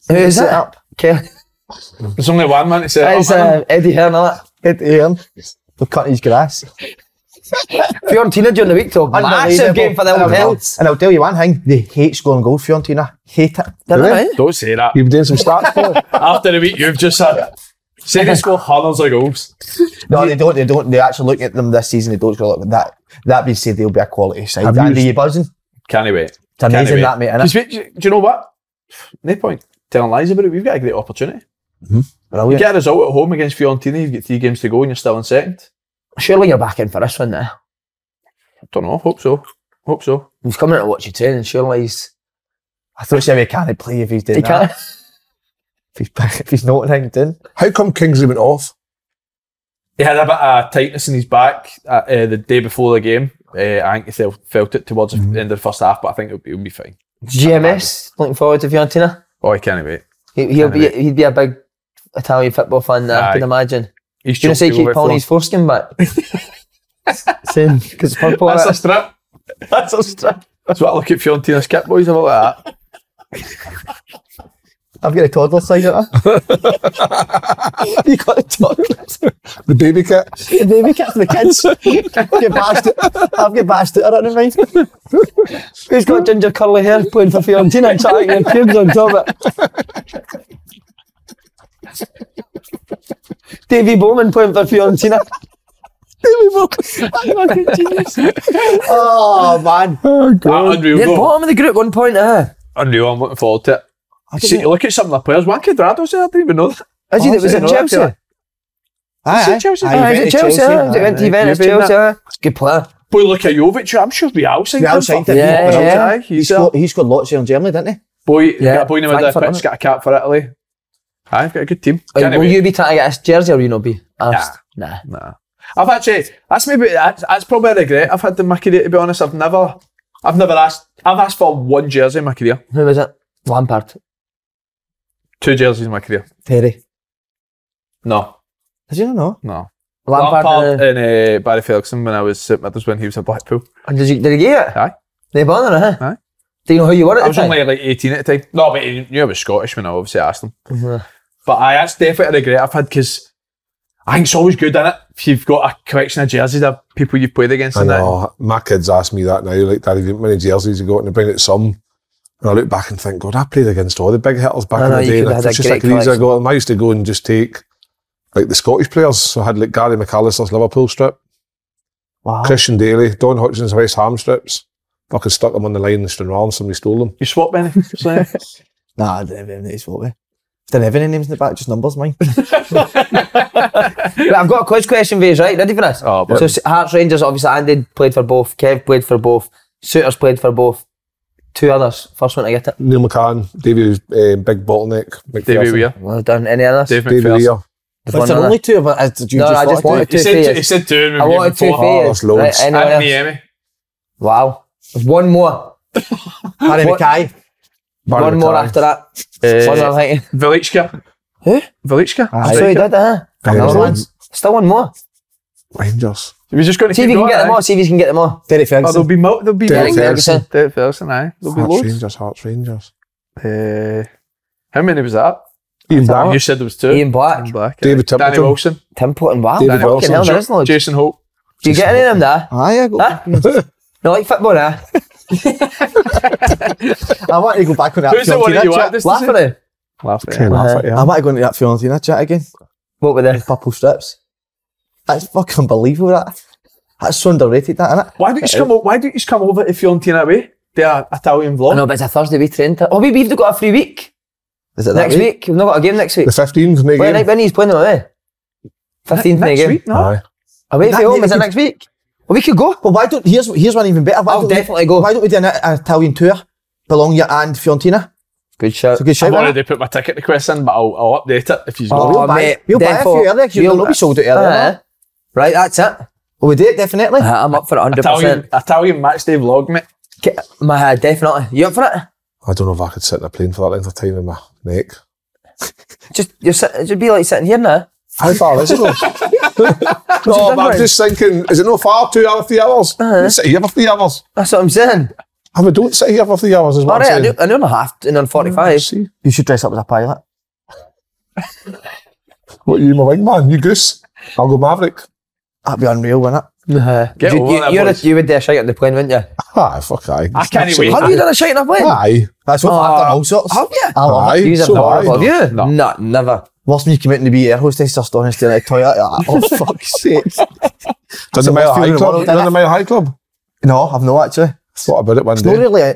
Who is Set it? up. Okay. There's only one man to say It's Eddie Hearn, isn't Hit him. They're cutting his grass. it? Fiorentina during the week, though. Massive game for the old Hells. And I'll tell you one thing, they hate scoring goals, Fiorentina. Hate it. Didn't they, right? Don't say that. You've been doing some stats, boy. After the week you've just had. Say they score hundreds of goals. No, they don't. They're actually looking at them this season, they don't score like that. That being said, they'll be a quality side. Have you Andy, you buzzing? Can't wait. It's amazing that, mate, innit? Do you know what? No point telling lies about it. We've got a great opportunity. You Brilliant. get a result at home against Fiorentina, you've got 3 games to go and you're still in second. Surely you're back in for this one now. I don't know, hope so. He's coming out to watch you training, surely he's... I thought he can't play if he's doing He that. can't... If he's not anything. How come Kingsley went off? He had a bit of tightness in his back the day before the game. I think he felt it towards the end of the first half, but I think he'll be fine. GMS, looking forward to Fiorentina. Oh, I can't wait. He'd be a big Italian football fan there, I can imagine. He's Do you say keep pulling his foreskin back? Same, because it's purple. That's a strip. That's a strip. That's what I look at Fiorentina's kit boys about like that. I've got a toddler side of it. You got a toddler. The baby kit. The baby kit for the kids. I've got bashed out of it, mate. He's got ginger curly hair playing for Fiorentina and trying to get pubes on top of it. Davy Bowman playing for Fiorentina. Oh man. Unreal. You're though. bottom of the group 1 point, Unreal. I'm looking forward to it. You look at some of the players. Juan Cuadrado's there. I didn't even know that. Is it? Was it Chelsea? Is it Chelsea? Is it Chelsea? It went to Juventus, Chelsea. Good player. Boy, look at Jovic. I'm sure Real signed Real him. signed for- him. Yeah. He scored lots here in Germany, didn't he? Boy, Yeah, got a boy named Frankfurt, Pitch, got a cap for Italy. I've got a good team. Can't Will wait. you be trying to get this jersey or will you not be? Asked? Nah. Nah. I've actually, that's probably a regret I've had in my career, to be honest. I've asked for one jersey in my career. Who was it? Lampard. 2 jerseys in my career. Terry. No. Did you not know? No. Lampard. Lampard and Barry Ferguson when I was at Middlesbrough when he was at Blackpool. And did he get it? Aye. They bought it, huh? Aye. Do you know who you were at I the was time? only like 18 at the time. No, but he knew I was Scottish when I obviously asked him. Mhm. But that's definitely a regret I've had because I think it's always good, innit? If you've got a collection of jerseys of people you've played against I and that. know. My kids ask me that now, like, Daddy, how many jerseys you got? And they bring it some. And I look back and think, God, I played against all the big hitters back I in know, the you day. could And have it's had a just like great years collection. ago. I used to go and just take like the Scottish players. So I had like Gary McAllister's Liverpool strip, Wow. Christian Daly, Don Hutchinson's West Ham strips. Fucking stuck them on the line in Stranraer, somebody stole them. You swap any? Nah, I didn't have any names, what we? Didn't have any names in the back, just numbers, mine. Right, I've got a quiz question for you, right? Ready for this? Oh, but- So Hearts, Rangers, obviously Andy played for both, Kev played for both, Souters played for both. 2 others. First one to get it. Neil McCann, Davey, Big Bottleneck, Davey McPherson. Weir. Well done. Any others? Dave Davey McPherson. Weir. There's Was one there other. only 2 of us? Did you No, just I just wanted wanted to? He two said, for you. he said 2 and I we gave wanted him 2 4. for you. that's loads. Right, anyone Anthony else? Emmy. Wow. There's one more. Harry What? Mackay. Barry One more McCann. after that. One more, I think. Velichka. Who? Velichka. Aye. So he did, huh? Another one. Still one more. Rangers. We're just going to See if keep you can going. get them aye. all. See if you can get them all. Derek Oh, Ferguson. there'll be Derek more. Ferguson. Derek Ferguson, aye. There'll be loads. Hearts Rangers. How many was that? Ian Black. You said there was 2. Ian Black, Black. David Danny Templeton. Wilson. Tim Porton. Wow. David Fucking Wilson. hell, there is loads. Jason Holt. Do you get any of them there? Aye, I got. Huh? You like football, nah? I want to go back on that Who's the one that you Fiorentina want chat. this to Laugh say? at it. Laugh at Can't it. laugh at you. I want to go into that Fiorentina chat again. What were they? Purple strips. That's fucking unbelievable, that. That's so underrated, that, innit? Why don't you come over to Fiorentina away? The Italian vlog. I know, but it's a Thursday we train. Oh, we've got a free week. Is it that Next week. We've not got a game next week. The 15th in the Well, game. night Benny's playing them away. 15th in the Next game. week, no? Aye. Away That from home, night is it we next week? Well, we could go. Well, why don't, here's one even better. Why I'll don't we- definitely go. Why don't we do an Italian tour? Bologna and Fiorentina? Good shout. It's a good I've shout, innit? already put my ticket request in, but I'll update it if you go. We'll buy it. We'll buy it for you earlier, 'cause you'll not be sold out earlier, no? Right, that's it. Will we do it, definitely? I'm up for it 100%. Italian match day vlog, mate. Definitely. You up for it? I don't know if I could sit in a plane for that length of time in my neck. It'd be like sitting here now. How far is it though? No, but I'm just thinking, is it no far? 2 hours, 3 hours? You sit here for 3 hours. That's what I'm saying. I don't sit here for 3 hours, is what Alright, I'm saying. I know a half and on 45. See? You should dress up as a pilot. What, you my wingman? You goose? I'll go Maverick. That'd be unreal, wouldn't it? Get over that, boys. You would do a shite on the plane, wouldn't you? Aye, fuck aye. I can't wait. Have you done a shite on a plane? Aye. That's what I've done all sorts. Have you? I love Aye. it. You're so horrible. aye. Have you? No. No, never. Whilst when you come out and be air hostess, they're still in the toilet. Oh, fuck's sake. Done the Mile worst High feeling in the Club? world, Done innit? the Mile High Club? No, I've not actually. Thought about it one It's not day. really.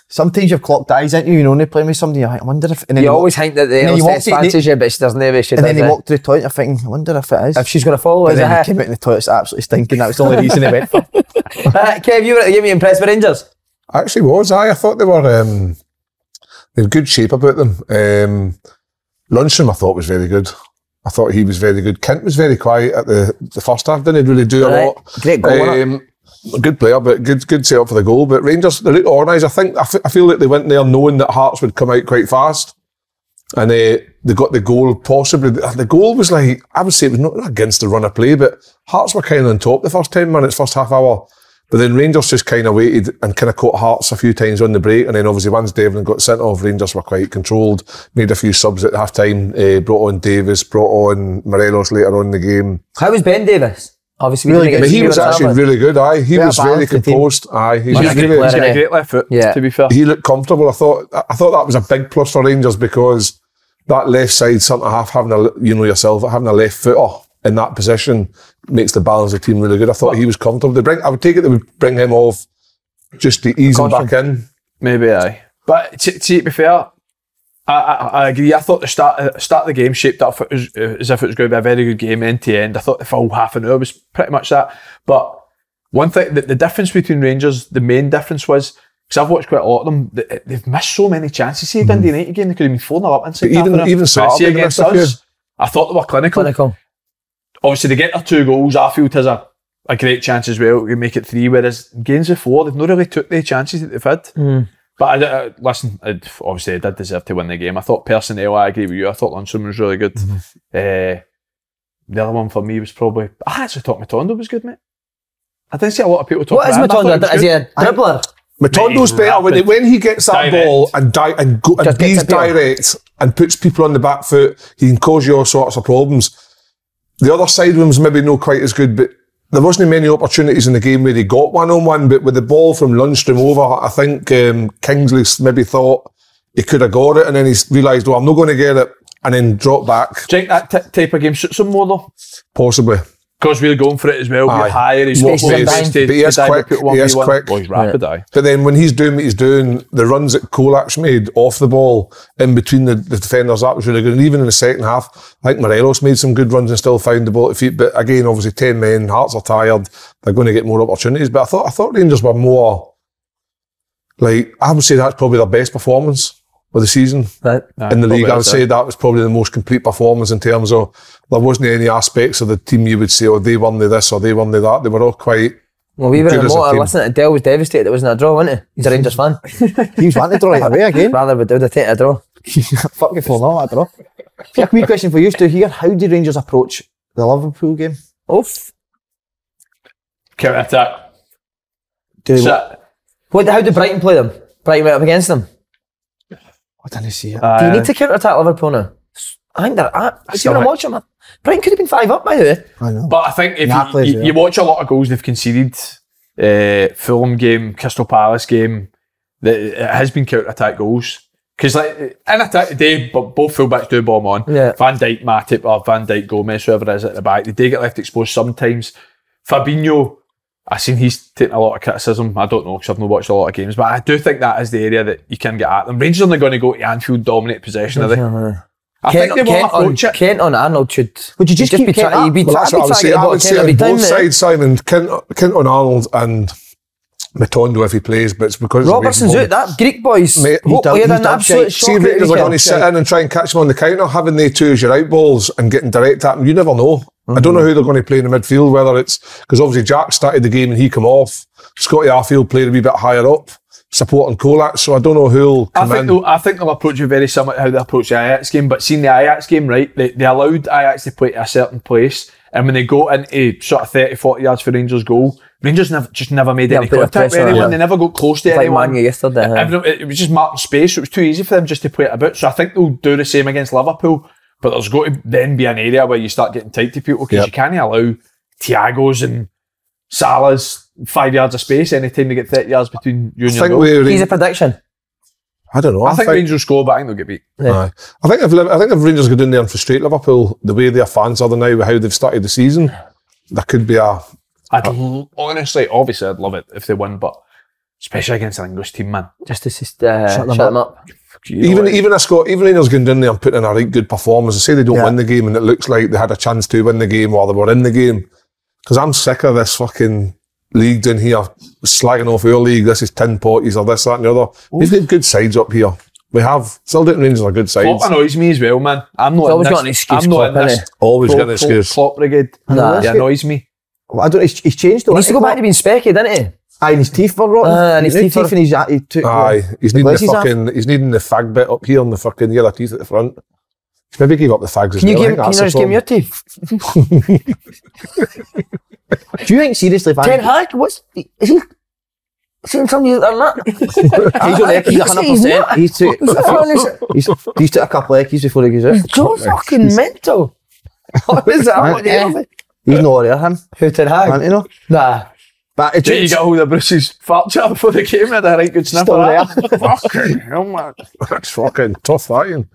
Sometimes you've clocked eyes, ain't you? You know, when you're playing with somebody, I wonder if. And then You walk- always think that the And then you hostess walk to- fancies you, but she doesn't have it. And then they walk through the toilet, you're thinking, I wonder if it is. If she's going to follow, But is it then her? he came out in the toilet, it's absolutely stinking. That was the only reason he went for. Kev, you were at the game, you impressed with Rangers? Actually was, aye. I thought they were in good shape about them. Lundstrom I thought was very good. I thought he was very good. Kent was very quiet at the first half. Didn't really do a Right. lot. Great goal, wasn't Good player, but good set up for the goal. But Rangers, they look organised. I feel like they went there knowing that Hearts would come out quite fast. And they got the goal possibly. The goal was like, I would say it was not against the run of play, but Hearts were kind of on top the first 10 minutes, first half hour. But then Rangers just kind of waited and kind of caught Hearts a few times on the break. And then obviously once Devlin got sent off, Rangers were quite controlled. Made a few subs at half time. Brought on Davis, brought on Morelos later on in the game. How was Ben Davis? Obviously, Really we didn't But get to he see was what actually happened. really good. Aye, he Yeah, was very balanced the team. composed. Aye, He's He's a good got player, a innit? great left foot, Yeah. to be fair. he looked comfortable. I thought that was a big plus for Rangers because that left side centre half having a left footer in that position makes the balance of the team really good. I thought he was comfortable. I would take it they would bring him off just to ease him back in. Maybe aye. But to be fair, I agree. I thought the start of the game shaped up as if it was going to be a very good game end to end. I thought the full half an hour was pretty much that. But one thing, the difference between Rangers, the main difference was, because I've watched quite a lot of them, they've missed so many chances. See, Dundee United game, they could have been 4-0 up inside half an hour. Even Saturday against us, I thought they were clinical. Obviously, they get their 2 goals. Arfield has a great chance as well to make it 3, whereas games before, they've not really took the chances that they've had. But listen, obviously they did deserve to win the game. I thought personnel, I agree with you, I thought Lundstrom was really good. The other one for me was probably, I actually thought Matondo was good, mate. I didn't see a lot of people talking about him. What is Matondo? Is he a dribbler? Matondo's better when he gets that ball and he's direct and puts people on the back foot, he can cause you all sorts of problems. The other side of him's maybe not quite as good, but there wasn't many opportunities in the game where he got one-on-one, but with the ball from Lundstrom over, I think Kingsley maybe thought he could have got it, and then he realised, well, I'm not going to get it, and then dropped back. Do you think that type of game suits him more though? Possibly. Because we're going for it as well, we're higher, he's but he is quick, Oh, he's rapid, aye. But then when he's doing what he's doing, the runs that Kolak's made off the ball, in between the defenders, that was really good. And even in the second half, I think Morelos made some good runs and still found the ball at feet. But again, obviously 10 men, Hearts are tired, they're going to get more opportunities. But I thought Rangers were more, like, I would say that's probably their best performance of the season in the league. I would say that was probably the most complete performance in terms of there wasn't any aspects of the team you would say, oh, they won this or they won that. They were all quite. Well, we were in the motor listening to Dale was devastated it wasn't a draw, wasn't he? He's a Rangers fan. He was wanting to draw it away again. Rather would have taken a draw. Fucking 4-0 a draw. A wee question for you two here. How did Rangers approach the Liverpool game? Oof. Counter attack. How did Brighton play them? Brighton went up against them. I didn't see it. Do you need to counter attack Liverpool now? I think they're at. See when I watch them, Brighton could have been 5 up by the way. I know. But I think if you watch a lot of goals they've conceded, Fulham game, Crystal Palace game, it has been counter attack goals. Because like in attack today, but both fullbacks do bomb on. Yeah. Van Dijk, Matip, or Van Dijk, Gomez, whoever it is at the back, they do get left exposed sometimes. Fabinho, I've seen he's taken a lot of criticism. I don't know because I've not watched a lot of games, but I do think that is the area that you can get at them. Rangers are not going to go to Anfield, dominate possession, are they? I think they will approach it. Kent on Arnold should. Would you just keep be trying? Well, that's what I would say. I would say on both sides, Simon, Kent on Arnold and Matondo if he plays, but it's because Robertson's out. That Greek boys. Mate, he had an absolute shock. See, Rangers are going to sit in and try and catch him on the counter, having they two as your out balls and getting direct at him. You never know. I don't know who they're going to play in the midfield, whether it's because obviously Jack started the game and he come off. Scotty Arfield played a wee bit higher up, supporting Kolak, so I don't know who'll come in. I think they'll approach it very similar to how they approach the Ajax game, but seeing the Ajax game, right, they allowed Ajax to play at a certain place, and when they go into sort of 30-40 yards for Rangers' goal, Rangers never made any contact with anyone. They never got close to anyone. Like yesterday. It was just marking space, so it was too easy for them just to play it about. So I think they'll do the same against Liverpool, but there's got to then be an area where you start getting tight to people because you can't allow Thiago's and Salah's 5 yards of space anytime they get 30 yards between you and your goal. He's a prediction. I don't know. I think Rangers will score, but I think they'll get beat. Yeah. I think if Rangers go down there and frustrate Liverpool, the way their fans are now, how they've started the season, there could be a. Honestly, obviously, I'd love it if they win, but especially against an English team, man. Just to shut them up. Even Rangers going down there and putting in a right good performance. I say they don't win the game, and it looks like they had a chance to win the game while they were in the game. Because I'm sick of this fucking league down here slagging off our league. This is tin potties or this, that, and the other. We've got good sides up here. We have. Silverton Rangers are good sides. Klopp annoys me as well, man. I'm not always got an excuse. I'm not in this. Always got an excuse. Klopp brigade. He annoys me. Well, I don't. He's changed though. He needs to go back to being specky, didn't he? Aye, and his teeth were rotten. And his teeth and he's he's needing the fucking. He's needing the fag bit up here and the fucking yellow teeth at the front. He's maybe give up the fags as well. Can you just give him your teeth? Do you think seriously, Van? Ten Hag, is he saying something other than that? He's 100%. He's took a couple of eckies before he goes out. It's so fucking mental. What is that? He's not there, him. Who, Ten Hag? You know? Nah. But you got hold of Bruce's fart chat before the game, had a right good sniffer there. Fucking hell, man. That's fucking tough, that, Ian.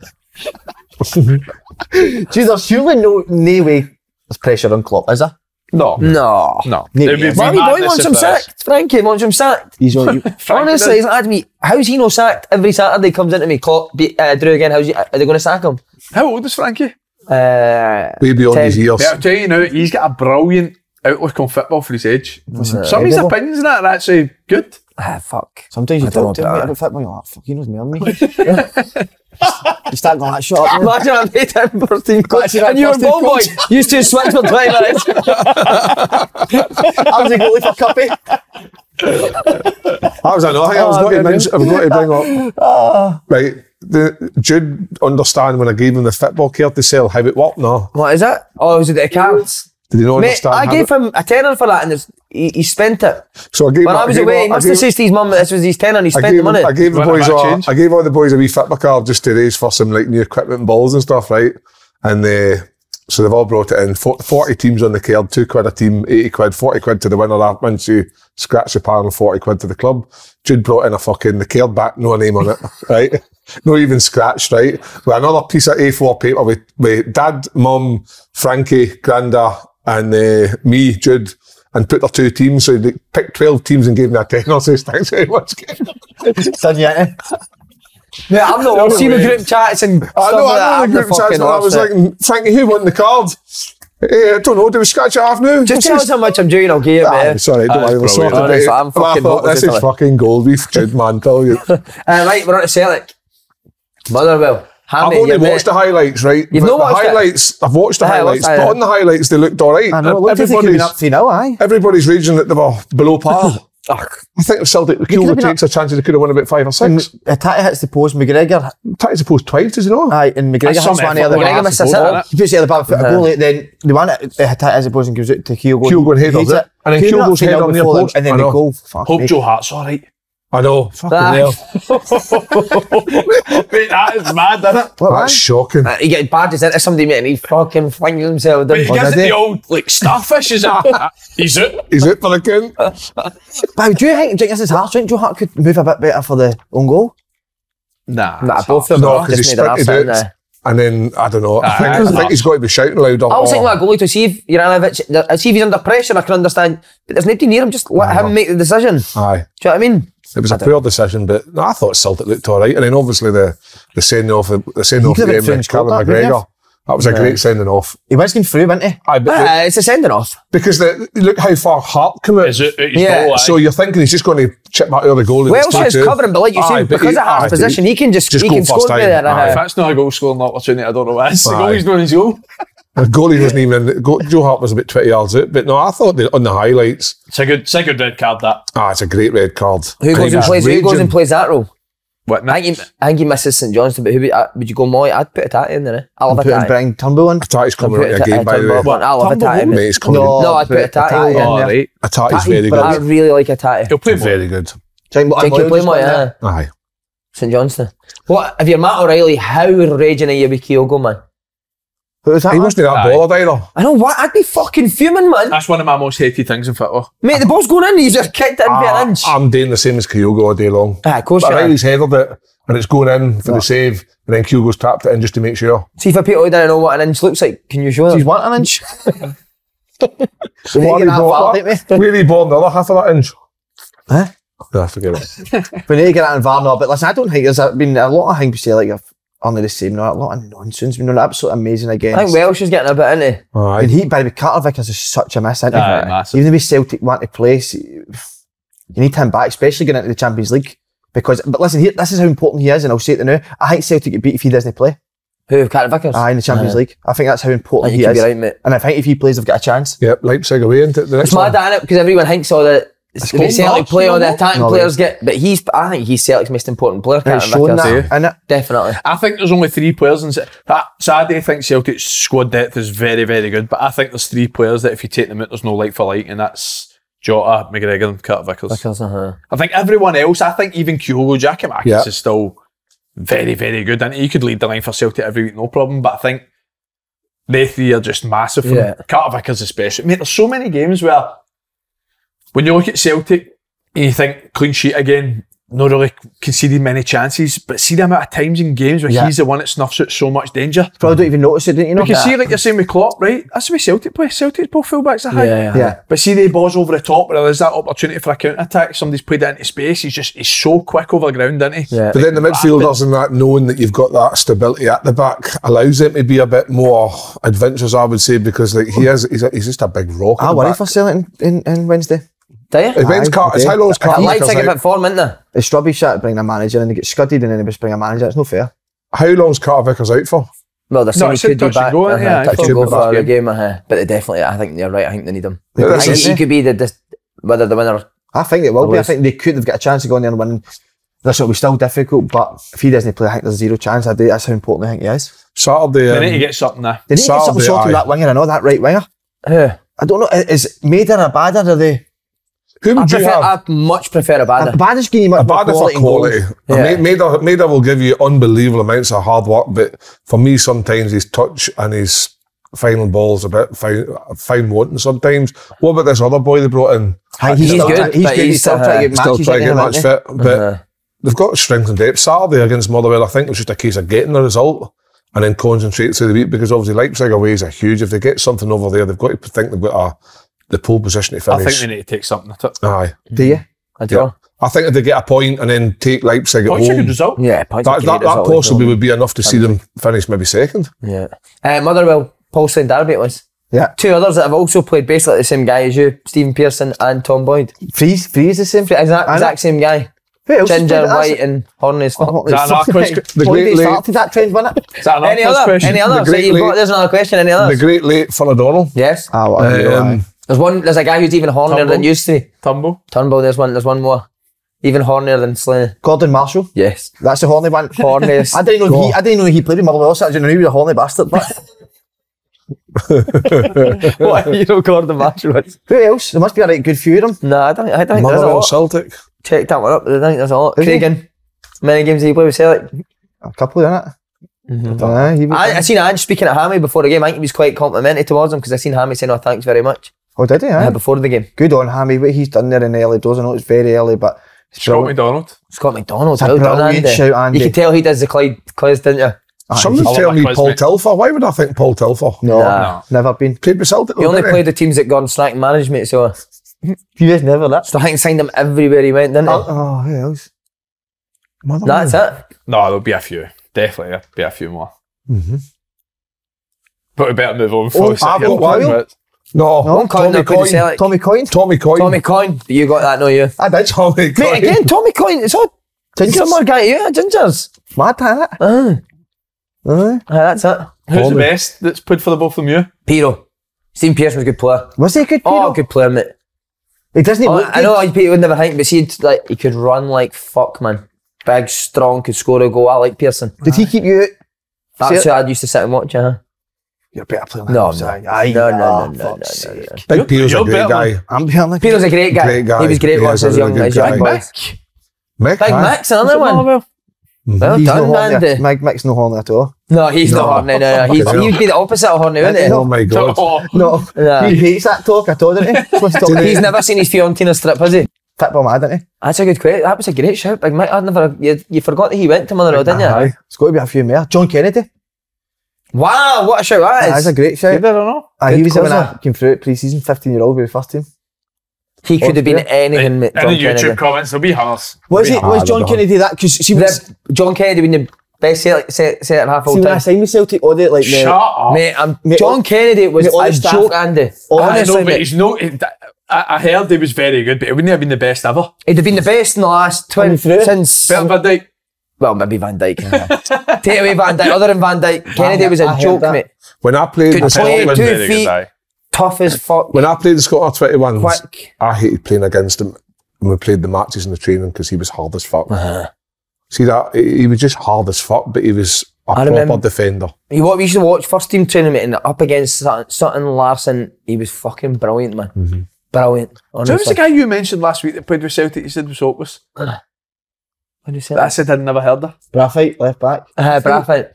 Geez, there's surely no way There's pressure on Klopp, is there? No. No. Maybe, It'd be yeah. Why madness wants if him there is. sacked? Frankie wants him sacked. He's on you. Honestly, he's like to me, how's he no sacked? Every Saturday comes into me, Klopp, Drew again, are they going to sack him? How old is Frankie? Way beyond 10. his years. But I'll tell you now, he's got a brilliant outlook on football for his age. Some of his opinions in that are actually good. Fuck. Sometimes you I don't talk to know him about about football, you're like, fuck, he knows more than me. You start going like, shut up. man. Imagine I made him first team coach Imagine and you were first team ball boy. coach. You used to switch for 20 minutes. I was a goalie for Cuppy. That was another thing I was going to mention. I was going to bring up. Right, Jude understand when I gave him the football care to sell how it worked. No, What is that? Oh, was it the cards? did he not Mate, understand? I how gave it- him a tenner for that and he spent it. So I gave. When him- I was gave away, him- he must I have gave- said to his mum that this was his tenner and he I spent the gave, money. I gave the You want a boys bit of all, change? I gave all the boys a wee Fitbit card just to raise for some like new equipment and balls and stuff, right? And so they've all brought it in. 40 teams on the card, £2 a team, 80 quid, 40 quid to the winner. That once you scratch the panel, 40 quid to the club. Jude brought in the card back, no name on it, right? Not even scratched, right? With another piece of A4 paper with Dad, Mum, Frankie, Granda, and me, Jude, and put their 2 teams. So they picked 12 teams and gave me a tenner. Says thanks very much. Done yet? Yeah, I'm not watching the group chats and stuff I know, like that. I know I'm the the group chats, fucking and I was worst. like, Frankie, who won the card? I don't know, do we scratch it off now? Just tell us how much I'm doing, I'll give it, mate. Sorry, don't worry, we'll That's sort it brilliant. out. I'm And I fucking thought, this hopeless, is fucking gold beef, Jude, man, tell you. Right, we're on to Celtic. Motherwell. I've Hammy, only your watched mate. the highlights, right? You've But not watched the it? highlights. I've watched the Aye, I highlights, watched it, but on the highlights they looked alright. I know, it looked as if he'd been up 3-0, aye. Everybody's raging that they were below par. Ugh. I think if Celtic could Kyogo have been takes a chance, they could have won about 5 or 6. Tati hits the post, McGregor, Tied the post twice, does he not? aye, and McGregor That's hits some one the effort. other McGregor way. missed a sitter. He puts it at the back foot, a goalie, then the one that Tati hits the post and gives it to Kyogo. Kyogo and headers it. And then Kyogo's head on near post. And then I the know. goal. Fuck Hope me. Joe Hart's alright. I know. Fucking Ah. hell. Mate, that is mad, isn't it? What, That's shocking. He gets badges into somebody, mate, and he fucking flings himself down. He gives did it he? the old, like, starfish, is it? He's it. He's out for the count. But do you think this is Hart? Do you think Joe Hart could move a bit better for the own goal? Nah. Nah, both of them No, are because he just made an arse sprinted out out. there. And then, I don't know, I think he's got to be shouting louder. I was thinking about a goalie to see if Juranovic, see if he's under pressure, I can understand. But there's nobody near him, just let him make the decision. Do you Aye. know what I mean? It was a poor decision, but no, I thought Celtic looked all right. And then obviously the sending off could have game been through and with scored Callum that, wouldn't he McGregor. That was a great sending off. He was going through, wasn't he? Aye, but It's a sending off. because look how far Hart came out. Is it? His Yeah, goal, aye. So you're thinking he's just going to chip back out of the goal. and Welsh it's is 2-2. covering, but like you Aye, said, but because of Hart's aye, position, he can just just he go can first score time. there. Aye. If that's not a goal scoring opportunity, I don't know what is. The Aye. goalie's doing his goal. The goalie wasn't even. Joe Hart was about 20 yards out. But no, I thought on the highlights, It's a good red card, that. it's a great red card. Who goes and plays? Who goes and plays that role? What, I think he misses St Johnstone, but who would you go Moy? I'd put a tatty in there. I love a Put tatty. Bring Turnbull in. Atati's coming Put out of the game, by the way. I love a tatty. Mate, mate. he's coming. No, I'd put a tatty in Oh, there. right. Atati's Tatty, very but I good. really like a tatty. He'll play Very good. Think you play Moy, yeah. Aye. St Johnstone. What, if you're Matt O'Reilly, how raging are you with Kyogo, man? Who was that? He man? wasn't that Aye. bothered either. I know what, I'd be fucking fuming, man. That's one of my most hated things in football. Mate, the ball's going in, he's just kicked it in by an inch. I'm doing the same as Kyogo all day long. Of course But you are. O'Reilly's headed it, and it's going in for the save, and then Kyogo's tapped it in just to make sure. See, for people who don't know what an inch looks like, can you show them? He's want an inch. So Taking that far, didn't we? Where he born the other half of that inch? Huh? Yeah, forget it. We need to get that in VAR now. But listen, I don't think there's been a lot of things we say like are only the same. No, a lot of nonsense. We've been absolutely amazing against. I think Welsh is getting a bit into. Aye. And he, by the way, Carter Vickers is such a miss, isn't he? Aye, massive. Even the way Celtic want to play, you need him back, especially getting into the Champions League. Because, but listen, here, this is how important he is, and I'll say it now. I think Celtic get beat if he doesn't play. Who, Carter Vickers? In the Champions League. I think that's how I important think he you could is. be right, mate. And I think if he plays, they've got a chance. Yep, Leipzig away into the next It's mad, one. isn't it? Because everyone thinks all the Scotland Celtic North, play, all the no? attacking No, players get, but I think he's Celtic's most important player, And it's Carter shown Vickers. that, innit? Definitely. I think there's only 3 players in that. So I do think Celtic's squad depth is very, very good, but I think there's 3 players that if you take them out, there's no like for like, and that's Jota, McGregor, and Carter Vickers. Vickers, I think everyone else, I think even Kyogo Giacomakis Yeah. is still very, very good, and he could lead the line for Celtic every week, no problem. But I think they 3 are just massive. For Yeah. them. Carter Vickers especially. Mate, there's so many games where when you look at Celtic and you think clean sheet again, not really conceded many chances, but see the amount of times in games where he's the one that snuffs out so much danger. Probably don't even notice it, didn't you know? Because see, like you're saying with Klopp, right? That's the way Celtic play. Celtic's both fullbacks are high. Yeah. But see the balls over the top where there's that opportunity for a counter-attack, somebody's played it into space, he's so quick over the ground, isn't he? Yeah. But then the midfielders and that, knowing that you've got that stability at the back, allows them to be a bit more adventurous, I would say, because like he's just a big rock. I worry for Celtic in Wednesday. Do you? It's how long's Carter Leipzig Vickers a out? bit form, isn't they? It's rubbish that bring a manager and they get scudded and then they just bring a manager. It's no fair. How long's Carter Vickers out for? Well, they're saying it's he could be touch and back. go, yeah, Touch he and could go be for back the in. game, but they definitely, I think you're right, I think they need him. Yeah, I this think is- he could be whether the winner. I think it will be. I lose. think they could have got a chance to go in there and win. This will be still difficult, but if he doesn't play, I think there's zero chance. That's how important I think he is. Saturday. They need to get something there. They need to get something Saturday, sorted with aye. that winger. I know that right winger. I don't know. Is Maida or Abada? Are they? Who would you have? I much prefer Abada. Abada's giving you much more Abada for quality. and goals. quality. Yeah. Maida will give you unbelievable amounts of hard work, but for me, sometimes his touch and his final ball's a bit fine wanting sometimes. What about this other boy they brought in? Aye, He's still good, trying- He's but good. he's He's still trying to get Still matches. trying to get into him, match isn't fit, but they've got strength and depth. Saturday against Motherwell, I think it was just a case of getting the result and then concentrate through the week, because obviously Leipzig away is a huge. If they get something over there, they've got to think they've got the pole position to I finish. think they need to take something at it. Aye. he? Do you? I do. I think if they get a point and then take Leipzig at Points a good home, result. Yeah, points that are great result, possibly would be enough to see them finish maybe second. Yeah. Motherwell, Paulson Derby it was. Yeah. Two others that have also played basically the same guy as you, Stephen Pearson and Tom Boyd. Freeze is the same. Exact same guy. Who else has Ginger, played that? white and horny as fuck. Is that another question? The Boyd great late- started that trend, wasn't it? Is that another Any first other? question? Any other? The great late- There's another question. Any The others? great late Phil O'Donnell. Yes. Ah, what a hero, aye. There's a guy who's even hornier Turnbull? than used to be. Turnbull. Turnbull, there's one more. Even hornier than Slaney. Gordon Marshall. Yes. That's the horny one. Horniest. I didn't know he played in Motherwell. So I didn't know he was a horny bastard. But What you know Gordon Marshall is? who else? There must be a right good few of them. No, I don't think there's a Motherwell lot. Celtic. Check that one up. I think there's a lot. Is he? Cragen. Many games did he play with Celtic? A couple, innit? Aye, he was. I seen Ange speaking at Hammy before the game. I think he was quite complimentary towards him because I seen Hammy saying, "Oh, thanks very much." Oh, did he? Aye? Before the game. Good on Hammy. What he's done there in the early doors. I know it's very early, but it's Scott brilliant. McDonald. Scott McDonald's. It's a Well done, brilliant Andy. shout, Andy. You could tell he does the quiz, didn't you? Somebody I tell love me my quiz, Paul mate. Telfer. Why would I think Paul Telfer? No, Nah. never been. Played with Celtic. He only didn't played the teams that Gordon Slack management, so You guys never that. I think signed him everywhere he went, didn't he? Oh, who else? Motherwell. That's it. No, there'll be a few. Definitely, there'll be a few more. But we better move on before we sit I've here got for one. 20 minutes. No, One coin that Tommy played Coyne. Celtic. Tommy Coyne. Tommy Coyne. Tommy Coyne. You got that, no you? I did. Tommy Coyne. Mate, again, Tommy Coyne. It's all Gingers. similar guy to you, Gingers. Mad, innit? Aye. That's it. Who's the Tommy. best that's played for the both of them? You? Piro. Stephen Pearson's a good player. Was he a good Oh, Piro? good player, mate. He doesn't Oh, look I good. know he would never think, but see, he could run like fuck, man. Big, strong, could score a goal. I like Pearson. Did he keep you out? That's See who I used to sit and watch. You're a better player than No, him, no. aye. Aye, No. fuck's sake. Big Peel's a You're great better guy. I'm better than Peter's a great guy. Great guy. He was great He once is a as really young good as young guy. boys. Mick, Big aye. Max, another one. Motherwell. Well He's done, no horny. Andy. Mick's no horny at all. No, he's not horny. No. He'd be the opposite of horny, wouldn't he? Oh my God. Oh, No, Nah. he hates that talk. I told him. He's never seen his Fiorentina strip, has he? Football mad, isn't he? That's a good question. That was a great shout, Big Mike. You forgot that he went to Motherwell, didn't you? Aye. It's got to be a few more. John Kennedy. Wow, what a shout that That's is. a great shout. I don't know. Aye, he Good was the one closer. that came through at pre-season, 15-year-old with the first team. He could have been anything, In mate. the John YouTube Kennedy. comments, there'll be hers. Was There'll be Was hers. John Kennedy that? Because see, John Kennedy being the best centre half all when I time. signed with Celtic, all the like Shut the up. Mate, Mate, John Kennedy was mate, all a the staff- joke, Andy. all- I Honestly, know, but mate, he's no. I heard he was very good, but he wouldn't have been the best ever. he'd have been the best in the last 20 through. since. Better than Van Dijk. Well, maybe Van Dijk. Take away Van Dijk. Other than Van Dijk, Kennedy was I a heard joke, that. mate. When I played Could the play Scotland, 2 very good, feet, aye. tough as fuck. when I played the Scotland 21s, Quick. I hated playing against him when we played the matches in the training because he was hard as fuck. See that? He was just hard as fuck, but he was a I proper remember- defender. We used to watch first team training, mate, and up against Sutton Larson, he was fucking brilliant, man. Brilliant. So who was the Honestly. guy you mentioned last week that played with Celtic? You said was hopeless. What did you say? I said I'd never heard of. Brathwaite, left back. Brathwaite.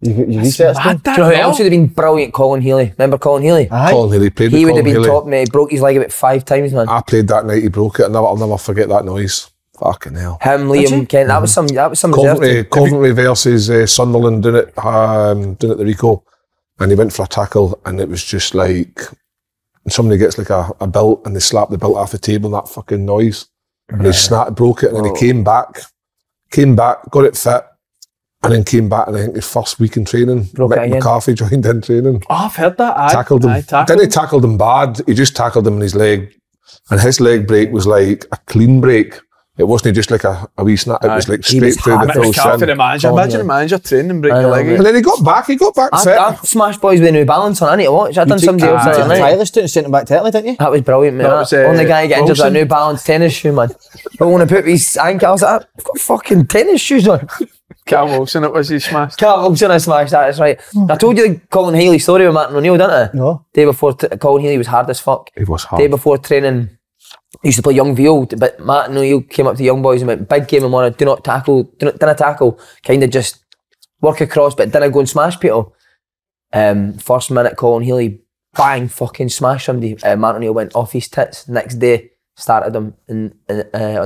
You researched him? Do you know who else would have been brilliant? Colin Healy. Remember Colin Healy? Aye. Colin Healy played He with would have Colin been Healy. top, mate. He broke his leg about 5 times, man. I played that night, he broke it. I'll never forget that noise. Fucking hell. Him, Liam, Kent. That was some reserve team. Coventry versus Sunderland doing it the Rico, and he went for a tackle, and it was just like somebody gets like a belt and they slap the belt off the table, that fucking noise, and he broke it, and then he came back, got it fit, and then came back, and I think his first week in training, McCarthy joined in training. Oh, I've heard that. Tackled him. Then he tackled him bad. He just tackled him in his leg, and his leg break was like a clean break. It wasn't just like a wee snap. It was like straight through the full shin. Imagine the manager training and break your leg. And then he got back fit. I smashed boys with New Balance on. I need to watch. I done somebody else the other night. Trialist and sent him back to Italy, didn't you? That was brilliant, man. Only guy get injured with a New Balance tennis shoe, man. But when I put his ankle, I was like, I've got fucking tennis shoes on. Cal Wilson, it was he smashed. Cal Wilson, I smashed that, that's right. I told you the Colin Haley story with Martin O'Neill, didn't I? No. Day before, Colin Haley was hard as fuck. He was hard. Day before training, he used to play young Veal, but Martin O'Neill came up to the young boys and went, big game and wanted, didn't tackle, kind of just work across, but didn't go and smash people. First minute, Colin Haley, bang, fucking smashed somebody. Martin O'Neill went off his tits. Next day, started him on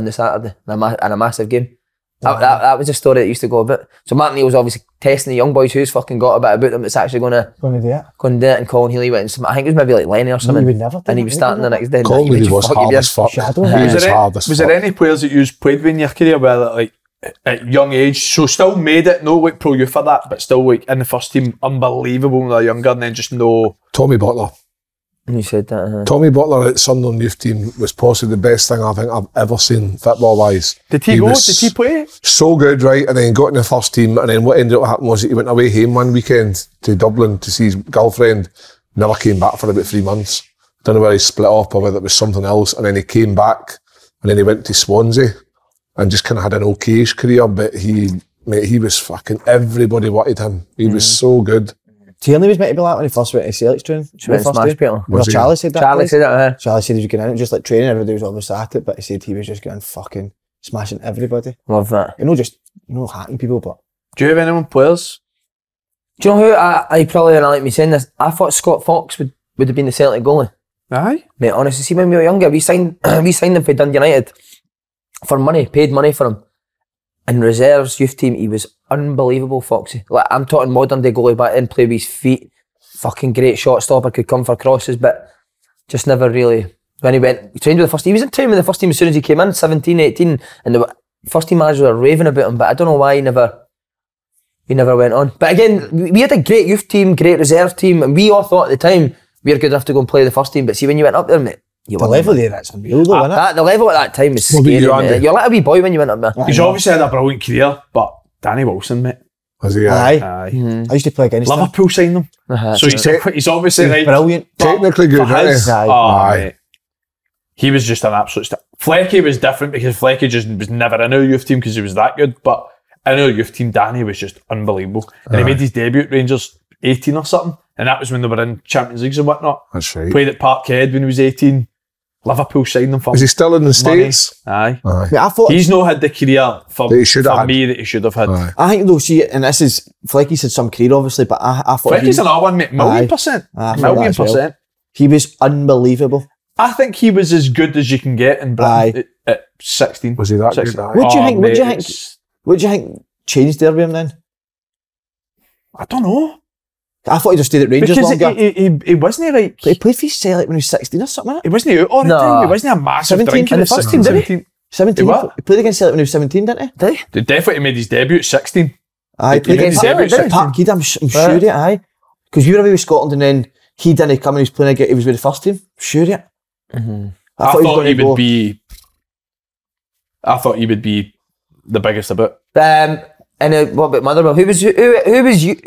the Saturday in a massive game. That was a story that used to go a bit. So Martin O'Neill was obviously testing the young boys who's fucking got a bit about them that's actually going to do it. And Colin Healy went, I think it was maybe like Lenny or something. He would never and he was starting the next day. Colin Healy was hard as fuck. Was there any players that you played with in your career where like at young age, so still made it, no like pro youth for that, but still like in the first team, unbelievable when they're younger, and then just no. Tommy Butler. You said that. Tommy Butler at Sunderland youth team was possibly the best thing I think I've ever seen football wise. Did he go? Did he play? So good, right? And then got in the first team, and then what ended up happening was he went away home one weekend to Dublin to see his girlfriend. Never came back for about 3 months. Don't know whether he split up or whether it was something else. And then he came back, and then he went to Swansea, and just kind of had an okay-ish career. But he was fucking, everybody wanted him. He was so good. Tierney was meant to be like when he first went to Celtic's training. Charlie said that. Charlie said that. Charlie said he was getting in, just like training, everybody was obviously at it, but he said he was just getting fucking smashing everybody. Love that. Hacking people, but. Do you have anyone players? Do you know who I probably don't like me saying this? I thought Scott Fox would have been the Celtic goalie. Aye. Mate, honestly, see when we were younger, we signed him for Dundee United for money, paid money for him. In reserves, youth team, he was unbelievable, Foxy. Like, I'm talking modern day goalie back then, play with his feet, fucking great shot stopper, could come for crosses, but just never really. When he trained with the first team, he was in training with the first team as soon as he came in, 17, 18, and the first team managers were raving about him, but I don't know why he never went on. But again, we had a great youth team, great reserve team, and we all thought at the time we were good enough to go and play the first team, but see when you went up there, mate, the level there, that's unreal though, isn't it? The level at that time was scary, mate. You're like a wee boy when you went up there. He's obviously had a brilliant career, but Danny Wilson, mate. Was he? Aye. Mm-hmm. I used to play against him. Liverpool signed him. So he's obviously like brilliant. Technically good, isn't he? Aye. He was just an absolute Flecky was different because Flecky just was never in our youth team because he was that good, but in our youth team, Danny was just unbelievable. And he made his debut at Rangers 18 or something, and that was when they were in Champions Leagues and whatnot. That's right. Played at Parkhead when he was 18. Liverpool signed him for Is he still in the money. States? Aye. I thought he's not had the career for me that he should have had. Aye. I think though, see, and this is Flecky's had some career obviously, but I thought Flecky's another one, mate. Million percent. He was unbelievable. I think he was as good as you can get in Britain at 16. Was he that 16? good? What do you think changed there with him then? I don't know. I thought he just stayed at Rangers because longer. He wasn't like... He played for Celtic when he was 16 or something, He wasn't out all the time. He wasn't a massive 17 drinker in the at first team, didn't he? 17. He played against Celtic when he was 17, didn't he? Did he? He definitely made his debut at 16. Aye, he played against Celtic at Parkhead, I'm sure of it, aye. Because you were away with Scotland and then he didn't come and he was playing again, he was with the first team. Sure of it. Mm-hmm. I thought he would be the biggest of it. And what about Motherwell? Who was you?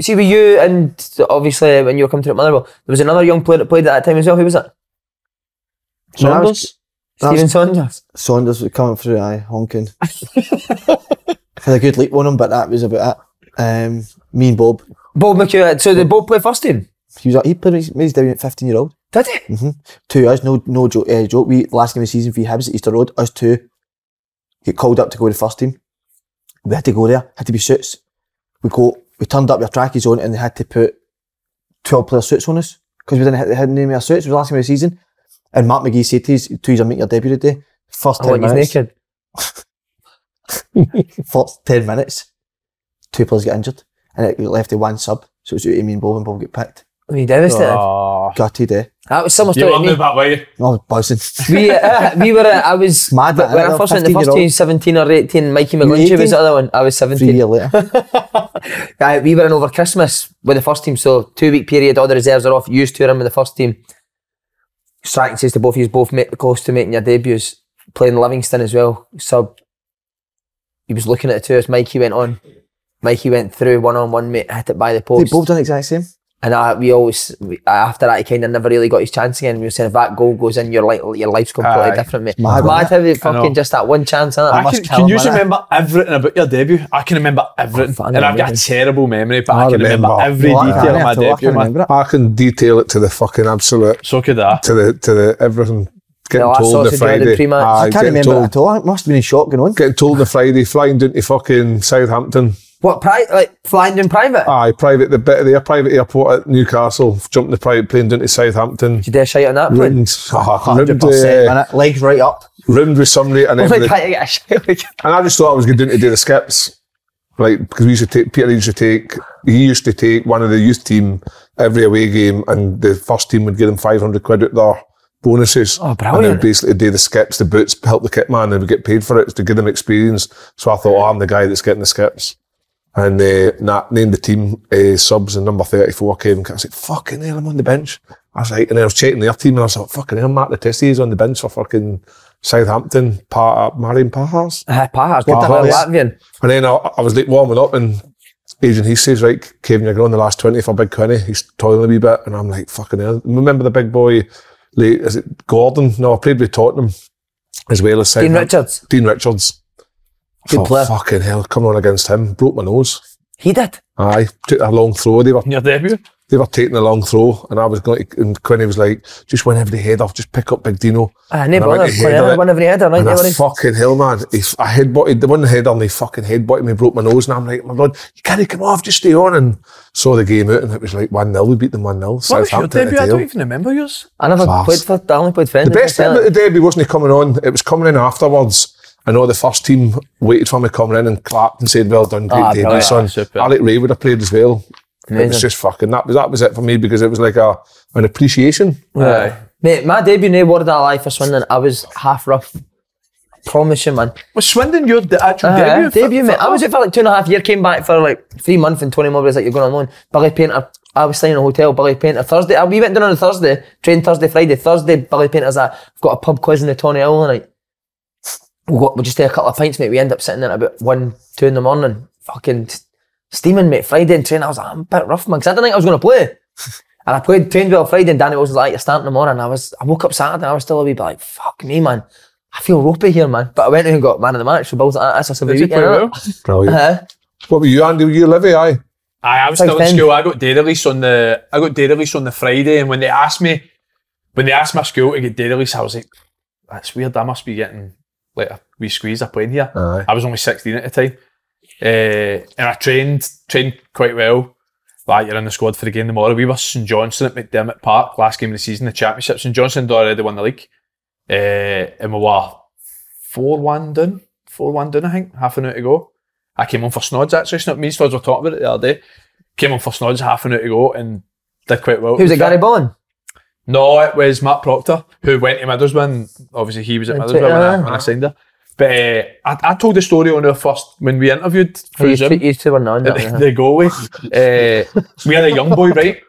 See, with you and obviously when you were coming to Motherwell, there was another young player that played at that time as well. Who was that? Saunders? Stephen Saunders? Saunders was coming through, aye, honking. Had a good leap on him, but that was about it. Me and Bob. Bob McHugh. So they both play first team? He played his debut at 15-year-old. Did he? Mm-hmm. 2 years, no joke. We last game of the season for Hibs at Easter Road, us two get called up to go to the first team. We had to go there, had to be suits. We turned up with our trackies on and they had to put 12-player suits on us because we hadn't named our suits. It was the last game of the season. And Mark McGee said to us, "Make your debut today." First 10 minutes. Naked. For 10 minutes, 2 players get injured, and it left with 1 sub. So it was me and Bob, and Bob get picked. Were you devastated? Oh, Gutted, eh? That was similar you story to won me. that way. I was buzzing. We were I was Mad, when I first went the first 15-year-old. team, 17 or 18. Mikey McGlinchey was 18? the other one. I was 3 17. years later. We were in over Christmas with the first team, so 2-week period, all the reserves are off. You used to run with the first team. Strachan says to both of you, both close to making your debuts, playing Livingston as well. So he was looking at the two of us. Mikey went on. Mikey went through one-on-one, mate, hit it by the They post. both done the exact same. And after that, he kind of never really got his chance again. We were saying, if that goal goes in, your life's completely Aye. different, mate. Mad, Mad how they know. fucking just that one chance, innit? I must can kill you him, innit? remember everything about your debut? I can remember everything. fucking And I've got a amazing. terrible memory, but I I can remember remember. every No, I detail can't of my at all, I debut, can't man. remember it. I can detail it to the fucking absolute, So could I. to the everything. Getting last told the sausage round in Friday. pre-match. Aye, I can't getting remember told, it at all. I must have been in shock going on. Getting told the Friday, flying down to fucking Southampton. What, like flying down private? Aye, private, the bit of their private airport at Newcastle, jumping the private plane down to Southampton. Did you dare shite on that plane? Rimmed, 100%, rimmed, innit? Legs right up. rimmed with somebody, and I was like, everything. trying to get a shite like And I just thought I was going down to do the skips. Like, because we used to take, Peter he used to take one of the youth team every away game, and the first team would give them 500 quid out their bonuses. Oh, And then brilliant. basically do the skips, the boots, help the kit man, and we get paid for it to give them experience. So I thought, oh, I'm the guy that's getting the skips. And named the team subs, and number 34 came, and I was like, fucking hell, I'm on the bench. I was like, and then I was checking their team, and I was like, fucking hell, Mark Letizia is on the bench for fucking Southampton, Marion Pahars. Pahars, Pahars. Latvian. And then I was like warming up, and Adrian Heath says, right, Kevin, you're going on the last 20 for Big Quinny. He's toiling a wee bit, and I'm like, fucking hell. Remember the big boy, is it Gordon? No, I played with Tottenham as well as Dean Southampton. Richards. Dean Richards. Good player. Fucking hell, coming on against him, broke my nose. He did. Aye, took a long throw. They Your debut? were taking a long throw, and I was going to, and Quinny was like, just win every head off, just pick up Big Dino. No And I bother. went to header it. Won every header, right? And I Everybody. fucking hell, man. I headbutted the one header, and he fucking headbutted me, broke my nose, and I'm like, my God, you can't come off, just stay on. And saw the game out, and it was like 1-0. We beat them 1-0. What was your Southampton at debut? the I don't tail. even remember yours. I never Class. played for, I only played friendly. The best thing about the debut wasn't he coming on, it was coming in afterwards. I know the first team waited for me coming in and clapped and said, well done, great debut, brilliant. son. Super. Alec Ray would have played as well. It was Amazing. just fucking, that was it for me, because it was like an appreciation. Aye. Mate, my debut, no word of a lie for Swindon. I was half rough. Promise you, man. Was Swindon your actual debut? Debut, mate. I was out for like 2.5 years, came back for like 3 months and 20 more days, like you're going on loan. Billy Painter, I was staying in a hotel, Billy Painter, Thursday. We went down on a Thursday, trained Thursday, Friday. Thursday, Billy Painter's at, I've got a pub quiz in the Tawny Owl night. We'll just take a couple of pints, mate. We end up sitting there at about 1, 2 in the morning, fucking steaming, mate. Friday and training, I was like, I'm a bit rough, man, because I didn't think I was going to play. And I trained well Friday, and Danny was like, you're starting tomorrow. And I woke up Saturday, and I was still a wee bit like, fuck me, man. I feel ropey here, man. But I went in and got man of the match, so Bill's like, that's us every Did you weekend. play innit? well? Brilliant. Uh-huh. What were you, Andy? Were you Livy? Aye. I was Like still in then. school. I got day release on the Friday, and when they asked my school to get day release, I was like, that's weird. I must be getting like a wee squeeze of playing here. Aye. I was only 16 at the time, and I trained quite well. Like, you're in the squad for the game tomorrow. We were St Johnstone at McDermott Park, last game of the season, the championship. St Johnstone had already won the league, and we were 4-1 down. 4-1 down, I think. Half an hour to go. I came on for Snods, actually. It's not me and Snods were talking about it the other day. Came on for Snods, half an hour to go, and did quite well. Who was it, Gary Bowen? No, it was Matt Proctor, who went to Middlesbrough. Obviously, he was at Middlesbrough when I signed her. But I told the story on our first, when we interviewed through Zoom, You two were none. the goalie. We had a young boy, right?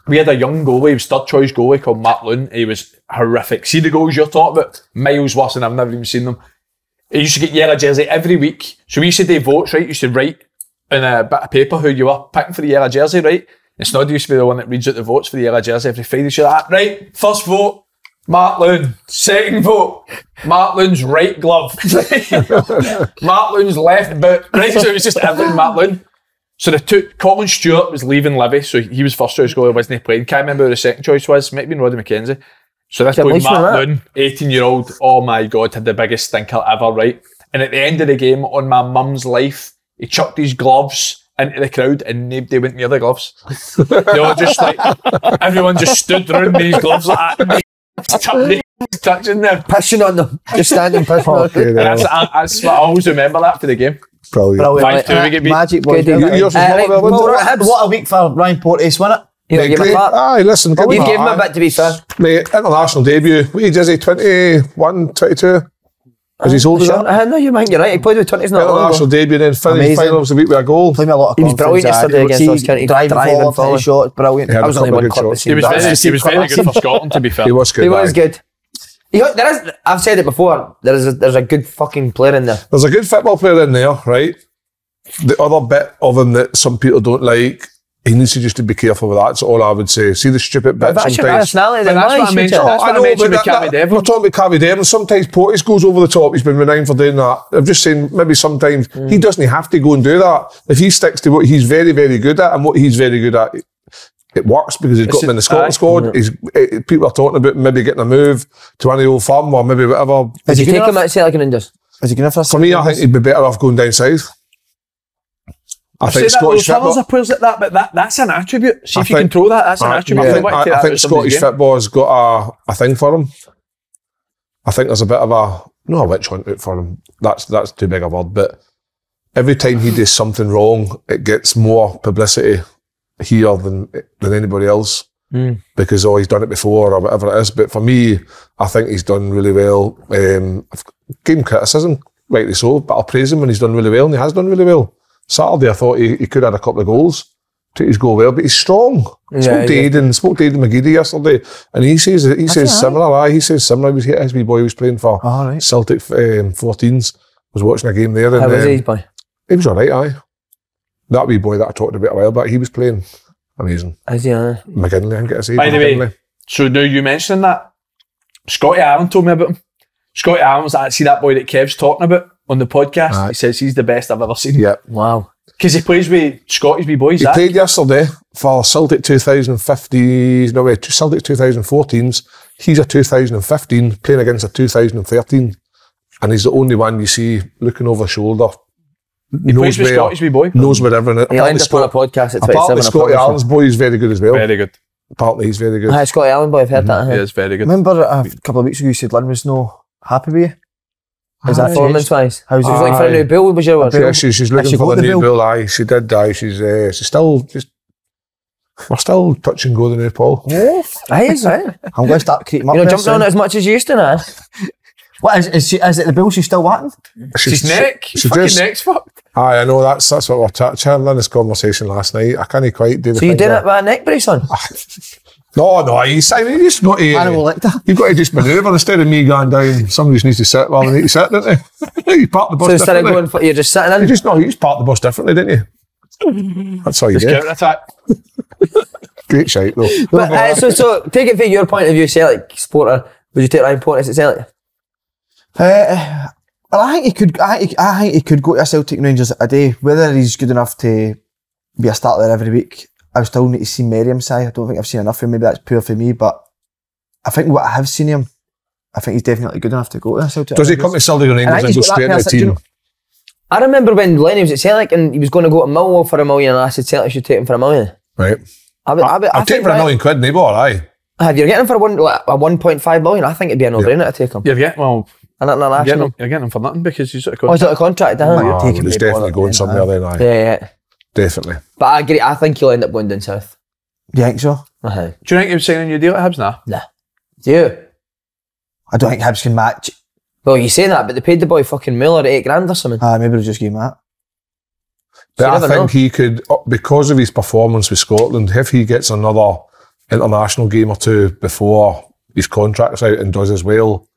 We had a young goalie, he was third choice goalie called Matt Loon. He was horrific. See the goals you're talking about? Miles worse than I've never even seen them. He used to get yellow jersey every week. So we used to do votes, right? You used to write in a bit of paper who you were picking for the yellow jersey, right? And Snod used to be the one that reads out the votes for the yellow jersey every Friday. So like, right, first vote, Matt Loon. Second vote, Matt Loon's right glove. Matt Loon's left boot. Right, so it was just everything Matt Loon. So Colin Stewart was leaving Livy, so he was first choice goalie, wasn't he playing? Can't remember who the second choice was. Might have been Roddy McKenzie. So this boy, Leishman, Matt right? Loon, 18-year-old, oh my God, had the biggest stinker ever, right? And at the end of the game, on my mum's life, he chucked his gloves into the crowd and nobody went near the gloves. They all just like, everyone just stood round these gloves like that. touching them. Pissing on them. Just standing pissing on them. Okay, And then. that's what I always remember that for the game. Brilliant. Brilliant. 5-2 we get beat. Magic boys. Good, Brilliant. Yours was Right, one of Paul, the right, Hibs. What a week for Ryan Porteous, wasn't it? You know, give him a clap. Aye, listen. You gave him a bit, to be fair. Mate, international debut. What age is he? 21, 22? Is he older than that? No, you're right. He played with 20s not long International ago. debut, then finished Amazing. finals a week with a goal. Played me a lot of He was confidence, brilliant yesterday against See, Ross County. Driving Driving forward, forward. pretty shots, brilliant. He had I a was only couple of one good clip shots. to see. He was very good for Scotland, to be fair. He was good. He was aye. good. I've said it before. There's a good fucking player in there. There's a good football player in there, right? The other bit of him that some people don't like, he needs to just to be careful with that. That's all I would say. See the stupid bit That's your sometimes. personality. But that's what I mentioned. That's what I mentioned with Cammy Devlin. We're talking about Cammy Devlin. Sometimes Porteous goes over the top. He's been renowned for doing that. I'm just saying, maybe sometimes he doesn't have to go and do that. If he sticks to what he's very, very good at, and what he's very good at, it works because he's got him in the Scotland squad. People are talking about maybe getting a move to any old firm or maybe whatever. Did you good take him enough? at Celtic and Rangers? Is he going for For me, I think he'd be better off going down south. I Say think that Scottish those fellas football. are players like that, but that's an attribute. See if you think- control that. That's an attribute. I think Scottish football has got a thing for him. I think there's a bit of a witch hunt out for him. That's too big a word, but every time he does something wrong, it gets more publicity here than anybody else because he's done it before or whatever it is. But for me, I think he's done really well. I've given him criticism, rightly so, but I'll praise him when he's done really well, and he has done really well. Saturday, I thought he could have had a couple of goals. Took his goal well, but he's strong. Spoke to Aidan McGeady yesterday, and he says similar. He says similar. His wee boy was playing for right. Celtic 14s. Was watching a game there, How and was he, boy? he was all right. Aye, that wee boy that I talked about a while back, he was playing amazing. Is he? McGinley, I think it's By the way, so now you mentioning that, Scotty Allen told me about him. Scotty Allen was actually that boy that Kev's talking about on the podcast. Aye. He says he's the best I've ever seen. Yeah, Wow. Because he plays with Scottish wee boys. he played yesterday for Celtic 2015. No, wait, Celtic 2014s. He's a 2015 playing against a 2013, and he's the only one you see looking over shoulder. He plays with Scottish wee boy. Knows where everything is. He lined up on a podcast at 27. Apparently, Scotty Allen's boy is very good as well. Very good. Apparently, he's very good. Hi, Scotty Allen, boy. I've heard that. He is very good. Remember a couple of weeks ago you said Lynn was no happy with you? Is that Performance wise? How's She it? was looking for a new bill, was your word? Yeah, she's looking she for got the the new bill? bill. Aye, she did. Aye, she's still just. We're still touch and go the new Paul. Aye, is right. I'm going to start creeping up You're not there jumping on soon. it as much as you used to now. What is it the bill she's still wanting? She's neck. She Fucking just. neck's fucked. Aye, I know that's what we're chatting in this conversation last night. I can't quite do the. So you thing did there. it with a neck brace on? No, Simon, you just got to. Animal lecter. You've got to just manoeuvre instead of me going down. Somebody just needs to sit while they need to sit, don't they? You park the bus So instead of differently. going for, you're just sitting You in? just you just park the bus differently, didn't you? That's how you Just do. counter attack. Great shite though. But, so take it from your point of view, Celtic supporter. Would you take Ryan Porteous at Celtic? Well, I think he could. I think he could go to a Celtic and Rangers a day. Whether he's good enough to be a starter every week, I still need to see Merriam's side. I don't think I've seen enough of him. Maybe that's poor for me, but I think what I have seen him, I think he's definitely good enough to go to a Celtic. Does he come to Celtic and Rangers and he's go got that straight into the person- do you team? know- I remember when Lenny was at Celtic and he was going to go to Millwall for $1 million, and I said Celtic should take him for $1 million. Right. I I'll take think for Ryan- £1 million, neighbour, aye. If you're getting him for a 1.5 million, I think it'd be a no-brainer to take him. You're getting, well, And international. you're getting him for nothing because he's at a Oh, is contract. it a contract? Oh, take him he's to definitely Ball going then, somewhere then, aye. Yeah. Definitely. But I agree. I think he'll end up going down south. Do you think so? Uh-huh. Do you think he was signing a new deal at Hibs now? Do you? I don't think Hibs can match. Well, you say that, but they paid the boy fucking Muller $8,000 or something. Maybe they'll just give him that. But You I never think know. he could, because of his performance with Scotland, if he gets another international game or two before his contract's out and does as well,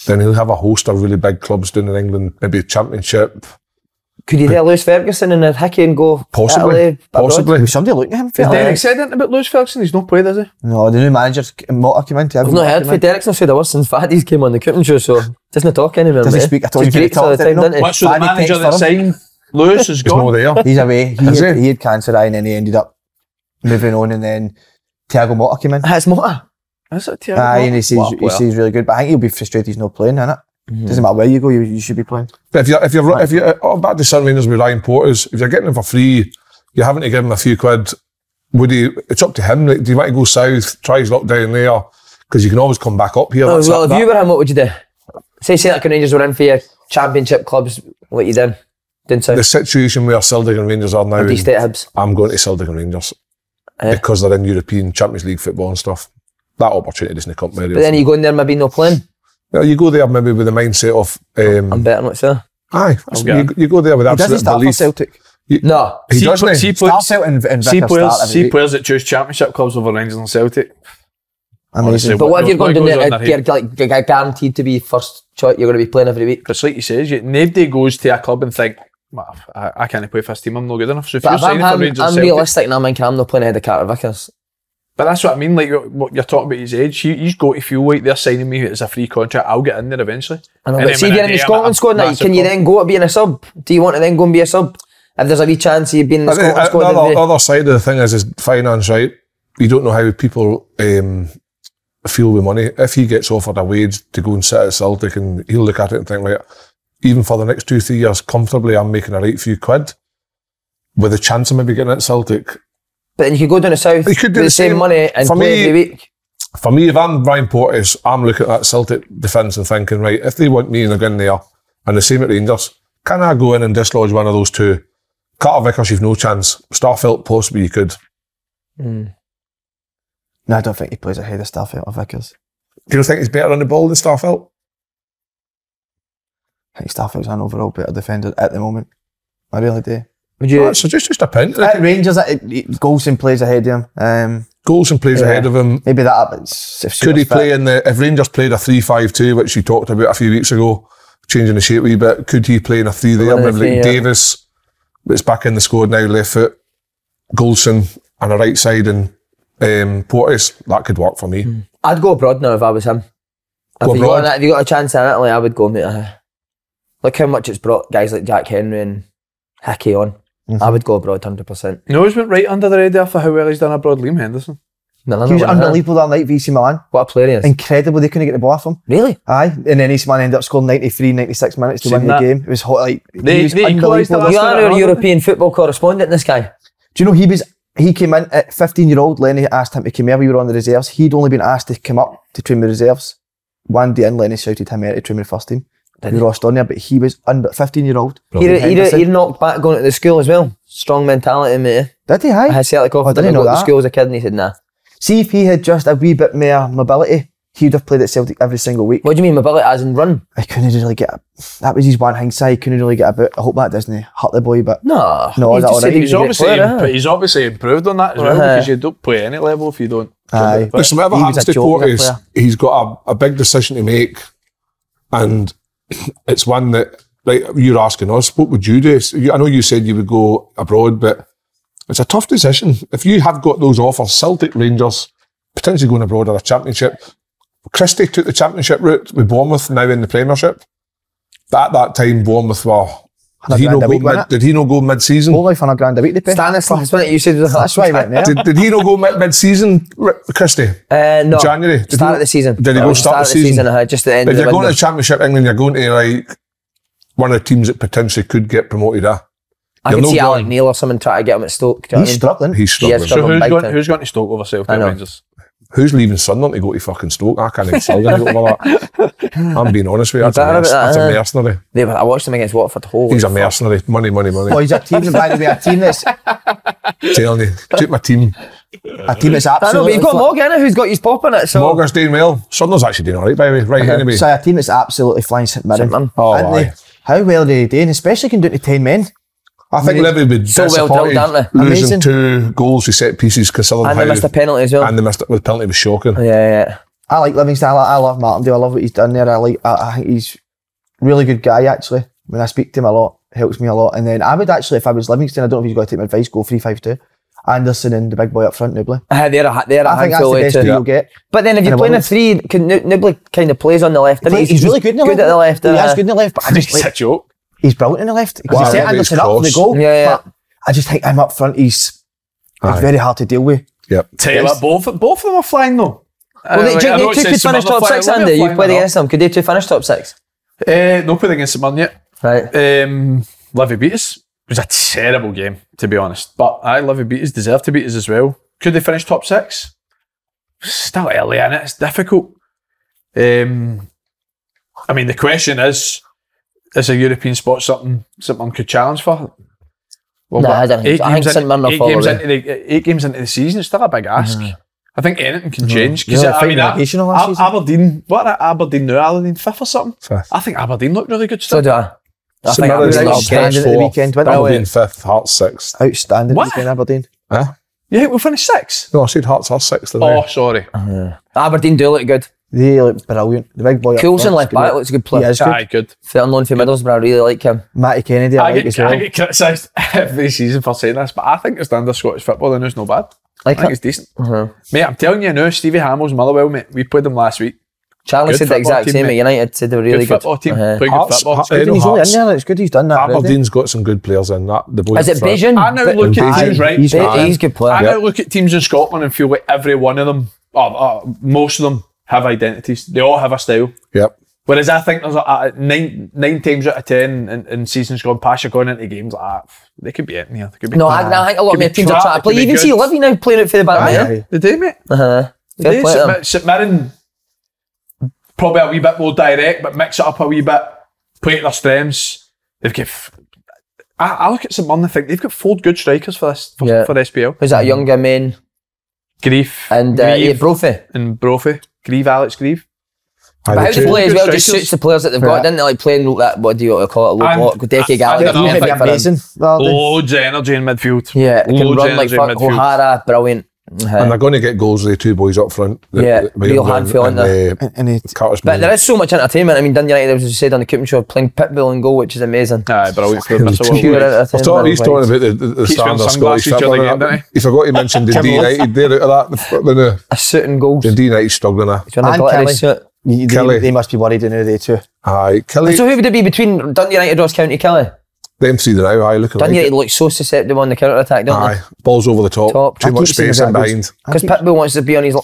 then he'll have a host of really big clubs down in England, maybe Championship, Could you tell Lewis Ferguson and then Hickey and go possibly. Italy, abroad? Possibly. Was somebody looking at him? Has For Derek said anything about Lewis Ferguson? He's not played, has he? No, the new manager, Motta, came in. I've not heard from Derek's not said a word since Faddy's came on the cooking show, so doesn't talk anymore. Doesn't mate. speak at all. Just He Greeks all the talked, time, no. doesn't he? What, so the Fanny manager takes that for signed Lewis is He's not gone? there. He's away. Is he? He had cancer, and then he ended up moving on, and then Thiago Motta came in. That's Motta. Is it Thiago Aye, Motta? and he says What a player. really good, but I think he'll be frustrated he's not playing, innit? Doesn't matter where you go, you should be playing. But if you're back to St Rangers with Ryan Porteous, if you're getting him for free, you're having to give him a few quid. It's up to him. Like, do you want to go south? Try his luck down there. because you can always come back up here. Oh, That's well, it, if you were him, what would you do? Say Celtic and Rangers were in for your championship clubs, what you done? Doing so? the situation where Celtic and Rangers are now, Or do you stay at Hibs? I'm going to Celtic and Rangers Eh? because they're in European Champions League football and stuff. That opportunity doesn't come very But then often. you go in there maybe no playing. Well, you go there maybe with the mindset of, I'm better not so. aye, Okay. you go there with He doesn't absolute start for belief. Celtic. No. He doesn't. Starfelt and Vickers start every week. players that choose championship clubs over Rangers and Celtic. Amazing. Honestly, But what if you're going goes down on there, their head? you're like guaranteed to be first choice, you're going to be playing every week. It's like you says, nobody goes to a club and think, "Well, I can't play first team, I'm not good enough." So if But you're if I'm, signing for Rangers and I'm Celtic, realistic now, I'm not playing ahead of Carter Vickers. but that's what I mean, like what you're talking about his age, he's got to feel like they're signing me as a free contract, I'll get in there eventually. I know, And but then see, when if I you're in the do, I'm Scotland a squad now, massive can you club. then go to being a sub? Do you want to then go and be a sub? If there's a wee chance of you being in the I think, Scotland squad, the then other side of the thing is finance, right? You don't know how people feel with money. If he gets offered a wage to go and sit at Celtic, and he'll look at it and think, like, even for the next 2-3 years, comfortably, I'm making a right few quid with a chance of maybe getting at Celtic. but then you could go down the south You with could do the the same same. money and For play me- every week. For me, if I'm Brian Portis, I'm looking at Celtic defence and thinking, right, if they want me and they're going there, and the same at Rangers, can I go in and dislodge one of those two? Carter Vickers, you've no chance. Starfelt, possibly you could. No, I don't think he plays ahead of Starfelt or Vickers. Do you think he's better on the ball than Starfelt? I think Starfelt's an overall better defender at the moment. I really do. Would you? So just a pint. At Rangers, Golson plays ahead of him. Goals plays Yeah. ahead of him. Maybe that. But if Could he play in the, if Rangers played a 3-5-2, which you talked about a few weeks ago, changing the shape a wee bit, could he play in a 3 there? One in the Maybe like three, yeah. Davis, that's back in the squad now, left foot, Goulson on the right side, and Portis, that could work for me. I'd go abroad now if I was him. Go abroad? If you got a chance in Italy, I would go, mate. Look how much it's brought guys like Jack Henry and Hickey on. I would go abroad 100%. You know, he's went right under the radar for how well he's done abroad, Liam Henderson. No, He was unbelievable that night, VC Milan. What a player he is. Incredible, they couldn't get the ball off him. Really? Aye, and then AC Milan ended up scoring 93, 96 minutes to Seen win the that. game. It was hot, like, They he was equalised the unbelievable. last You minute, are our wasn't European football correspondent, this guy. Do you know he came in at 15-year-old, Lenny asked him to come here, we were on the reserves. He'd only been asked to come up to train with reserves. One day in, Lenny shouted him out to train with the first team. We lost on there, but he was 15-year-old. He knocked back going to the school as well. Strong mentality, mate. Did he, I aye? had Celtic off. I I didn't didn't know go to that. school as a kid and he said, nah. See if he had just a wee bit more mobility, he'd have played at Celtic every single week. What do you mean mobility as in run? I couldn't really get that was his one hindsight, he couldn't really get about. I hope that doesn't hurt the boy, but No. No, He that just all said right. he He's was a great obviously, player, but he's obviously improved on that as well, because you don't play any level if you don't. Aye. But Listen, whatever He was happens a to joke, that Portis, player. he's got a big decision to make, and it's one that, like you're asking us, what would you do? I know you said you would go abroad, but it's a tough decision. If you have got those offers, Celtic, Rangers, potentially going abroad or a championship. Christie took the championship route with Bournemouth, now in the Premiership. But at that time, Bournemouth were... Did he, grand not a go week, wasn't did he not go mid-season? whole life on a grand a week they pay. Stanislas, wasn't it? You said That's why he went there. Did he not go mid-season, Christie? No. January? Did Start he- of the season. did he go start of the season? Just at the end If of the you're going to window. the Championship England, you're going to like one of the teams that potentially could get promoted. I You're can not see going- Alec Neil or someone try to get him at Stoke. Do you know He's what I mean? struggling. He's He is struggling. So struggling big time. who's going to Stoke over Celtic I know. Rangers? Who's leaving Sunderland to go to fucking Stoke? I can't even tell you over that. I'm being honest with you. That's better about that, that's a eh? mercenary. I watched him against Watford. Holy He's a fuck. mercenary. Money, money, money. Oh, he's a team, by the way, a team that's Telling you. Took my team. I know, but absolutely you've got Morgan in it who's got his pop in it. So Morgan's doing well. Sunderland's actually doing alright, by the way. Right, anyway. So a team that's absolutely flying St Mirren. St Mirren. Oh, Aren't they? aye. How well are they doing? Especially can do it to 10 men. I think Levy would be so well disappointed drilled, aren't they? losing Amazing. 2 goals with set pieces, considering and how... they missed a penalty as well. And they missed it with penalty was shocking. Yeah. I like Livingston. I love Martindale. I love what he's done there. I think he's a really good guy, actually. When I speak to him a lot, helps me a lot. And then I would actually, if I was Livingston, I don't know if he's got to take my advice, go 3-5-2. Anderson and the big boy up front, Nibli. They're a I think that's handful the of best two. you'll get. But then if you're And playing a Williams. 3, Nibley kind of plays on the left. doesn't he? He's really good in the left. Good at the left. He is good in the left, but I just It's a joke. he's brilliant in the left. Because Wow, he set maybe Anderson it's up for the cross. goal. Yeah. But I just think him up front, he's Aye. very hard to deal with. Yep. Tell you what, both of them are flying though. Well, they two could finish top 6, Andy. You've played against them. Could they two finish top 6? No played against them yet. Right. Livy beat us. It was a terrible game, to be honest. But Livy beat us, deserved to beat us as well. Could they finish top 6? Still early in it. It's difficult. I mean, the question is a European spot something could challenge for? Well, Nah, I don't think so. I think St Mirren will fall away. 8 games into the season, it's still a big ask. I think anything can change. Because Yeah, relegation last season. Aberdeen, what are Aberdeen now? Aberdeen 5th or something? 5th. I think Aberdeen look really good So still. do I. I St think Mirren's Aberdeen not look bad. good. Outstanding at the weekend. Went Aberdeen away. 5th, Hearts 6th. Outstanding What? weekend, Aberdeen. You think we'll finish 6th? No, I said Hearts are 6th. didn't I? Oh, sorry. Aberdeen do look good. They look brilliant. The big boy. up Coulson front's left good. back looks a good player. Yeah, it's good. Aye, good. For on loan for Middlesbrough, I really like him. Matty Kennedy, I like as well. I get criticised every season for saying this, but I think the standard Scottish football is no bad. Like I think it. it's decent. Mate, I'm telling you now, Stevie Hamill's Motherwell, mate, we played them last week. Charlie Good said the football exact team, same at mate. United, said they were really Good good. football team. Uh-huh. Play good Hearts, football. Hearts, Good, no, he's only in Hearts. there. It's good he's done that. already. Aberdeen's got some good players in that. The boy Is it up front. Bijan? I now look at Aye, teams, right? he's He's a good player. I now look at teams in Scotland and feel like every one of them, most of them, have identities. They all have a style. Yep. Whereas I think there's nine times out of 10 in seasons gone past, you're going into games like that. They could be anything here. They could be No, I think a lot of my teams are trying to play. Could be Even good. see Livy now playing it for the back Aye, there. they do, mate. Uh-huh. They Fair do. play to them. St Mirren, probably a wee bit more direct, but mix it up a wee bit, play to their strengths. They've got... I look at St Mirren and think they've got 4 good strikers for this, for SPL. Was that a younger man? Grief And Brophy. and Brophy. Grieve, Alex Grieve. But how they two play as good well just strikers. suits the players that they've got, didn't they? Like playing that, what do you want to call it, low And- block, Deke and Gallagher. another He'd be perfect for him. amazing. Loads of energy in midfield. Yeah, it can Loads of run like energy in fuck. midfield. O'Hara, brilliant. And they're going to get goals with the 2 boys up front. Yeah, real handful, aren't they? And he, Curtis But there is so much entertainment. I mean, Dundee United, as you said on the Cooper Show, playing Pitbull in goal, which is amazing. Aye, brilliant. Pure He's entertainment. talking about the Keeps wearing standard Scottish sunglasses during the game, football. doesn't He forgot to mention Dundee United. They're out of that. A suit and goals. Dundee United struggling there. He's wearing a And glittery Kelly. suit. Kelly. they must be worried now, they too. Aye, Kelly. So who would it be between Dundee United, Ross County, Kelly? Them 3 now. Aye, looking Dundee like United it. looks so susceptible on the counter attack, don't Aye, balls over the top. Top. Too I much keep saying space in about behind. they? Because Pitbull wants to be on his...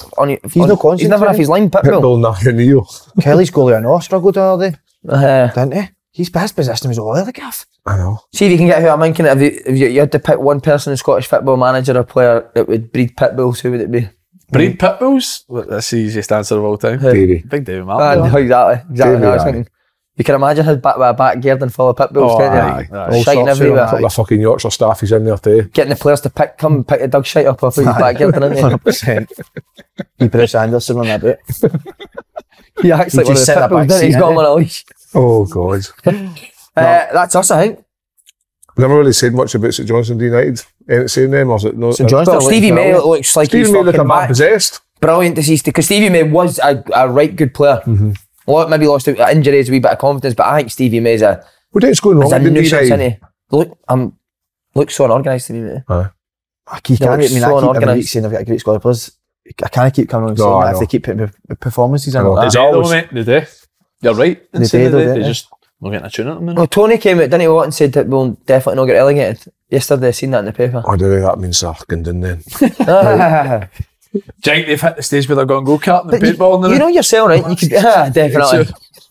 He's no conscience, He's never is off he? his line, Pitbull. Pitbull, Nahi, Neil. Kelly's goalie I know struggled the other day, Uh, didn't he? His best position was all the gaff. I know. see if you can get who I'm thinking. If you had to pick one person in Scottish football, manager or player that would breed Pitbulls, who would it be? Breed Pitbulls? Well, that's the easiest answer of all time. Davey. Big David Ah, Martin. no, exactly. Davey, I was aye. thinking. You can imagine his back with a back garden full of Pitbulls, Oh, can't you? aye, aye. All Shiting sorts of everywhere. a couple of fucking Yorkshire staffies in there too. Getting the players to come and pick the dog shite up off his back garden, isn't 100%. He Bruce Anderson on that bit. he? He acts He like one of just the set that Pitbulls, back doesn't he? He's seat, got him innit? on a leash. Oh God. That's us, I think. We never really said much about St Johnstone United. Ain't it saying them or is it no? St Johnstone Well, Stevie May looks like Stephen he's May fucking looking back. possessed. Brilliant to see, because Stevie May was a right good player. Maybe lost to injuries, a wee bit of confidence, but I think Stevie May's a What do you think's going wrong with Dundee nuisance, United? isn't he? Looks so unorganised to me, mate. I keep, They I look mean, so I keep every week unorganised. saying I've got a great squad of players. I can't keep coming on No, saying I that if know. they keep putting performances in I know. like They that. It's do, though, always- mate. They do. You're right. They do, They don't they? just not getting a tune at them. Well, Tony came out, didn't he, and said that we'll definitely not get relegated. Yesterday, I seen that in the paper. Oh, do they? That means Sarkin, didn't then? Jake, they've hit the stage where they're going go-kart and But paintball and you know yourself, right? You could, definitely.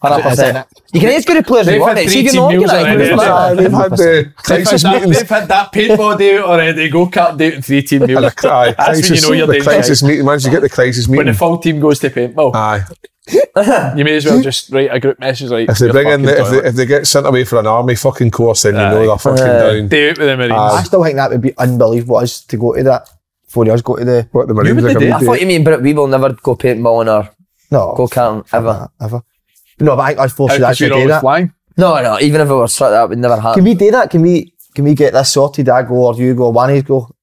100%. You can get as good a players as you They've want. had See if 3 you're team not meals organised. already, Aye, they've had the crisis meetings. They've had that paintball day out already, go-kart day out and 3 team meals. Aye, That's when you know you're the doing crisis shite. meeting. Once you get the crisis When the meeting, full team goes to paintball, aye. you may as well just write a group message like, If they "You're bring in, fucking if they get sent away for an army fucking course, then you know Aye. they're fucking down. day out with the Marines. I still think that would be unbelievable us to go to that before us go to the What the would Marines they are do? I coming thought to. you mean, but we will never go paintballing or no go karting ever. ever. No, but I think us forced to Because actually you're do always that. flying. No, even if it was shut, that would never Can happen. we do that? Can we get this sorted? I go or you go, one of you go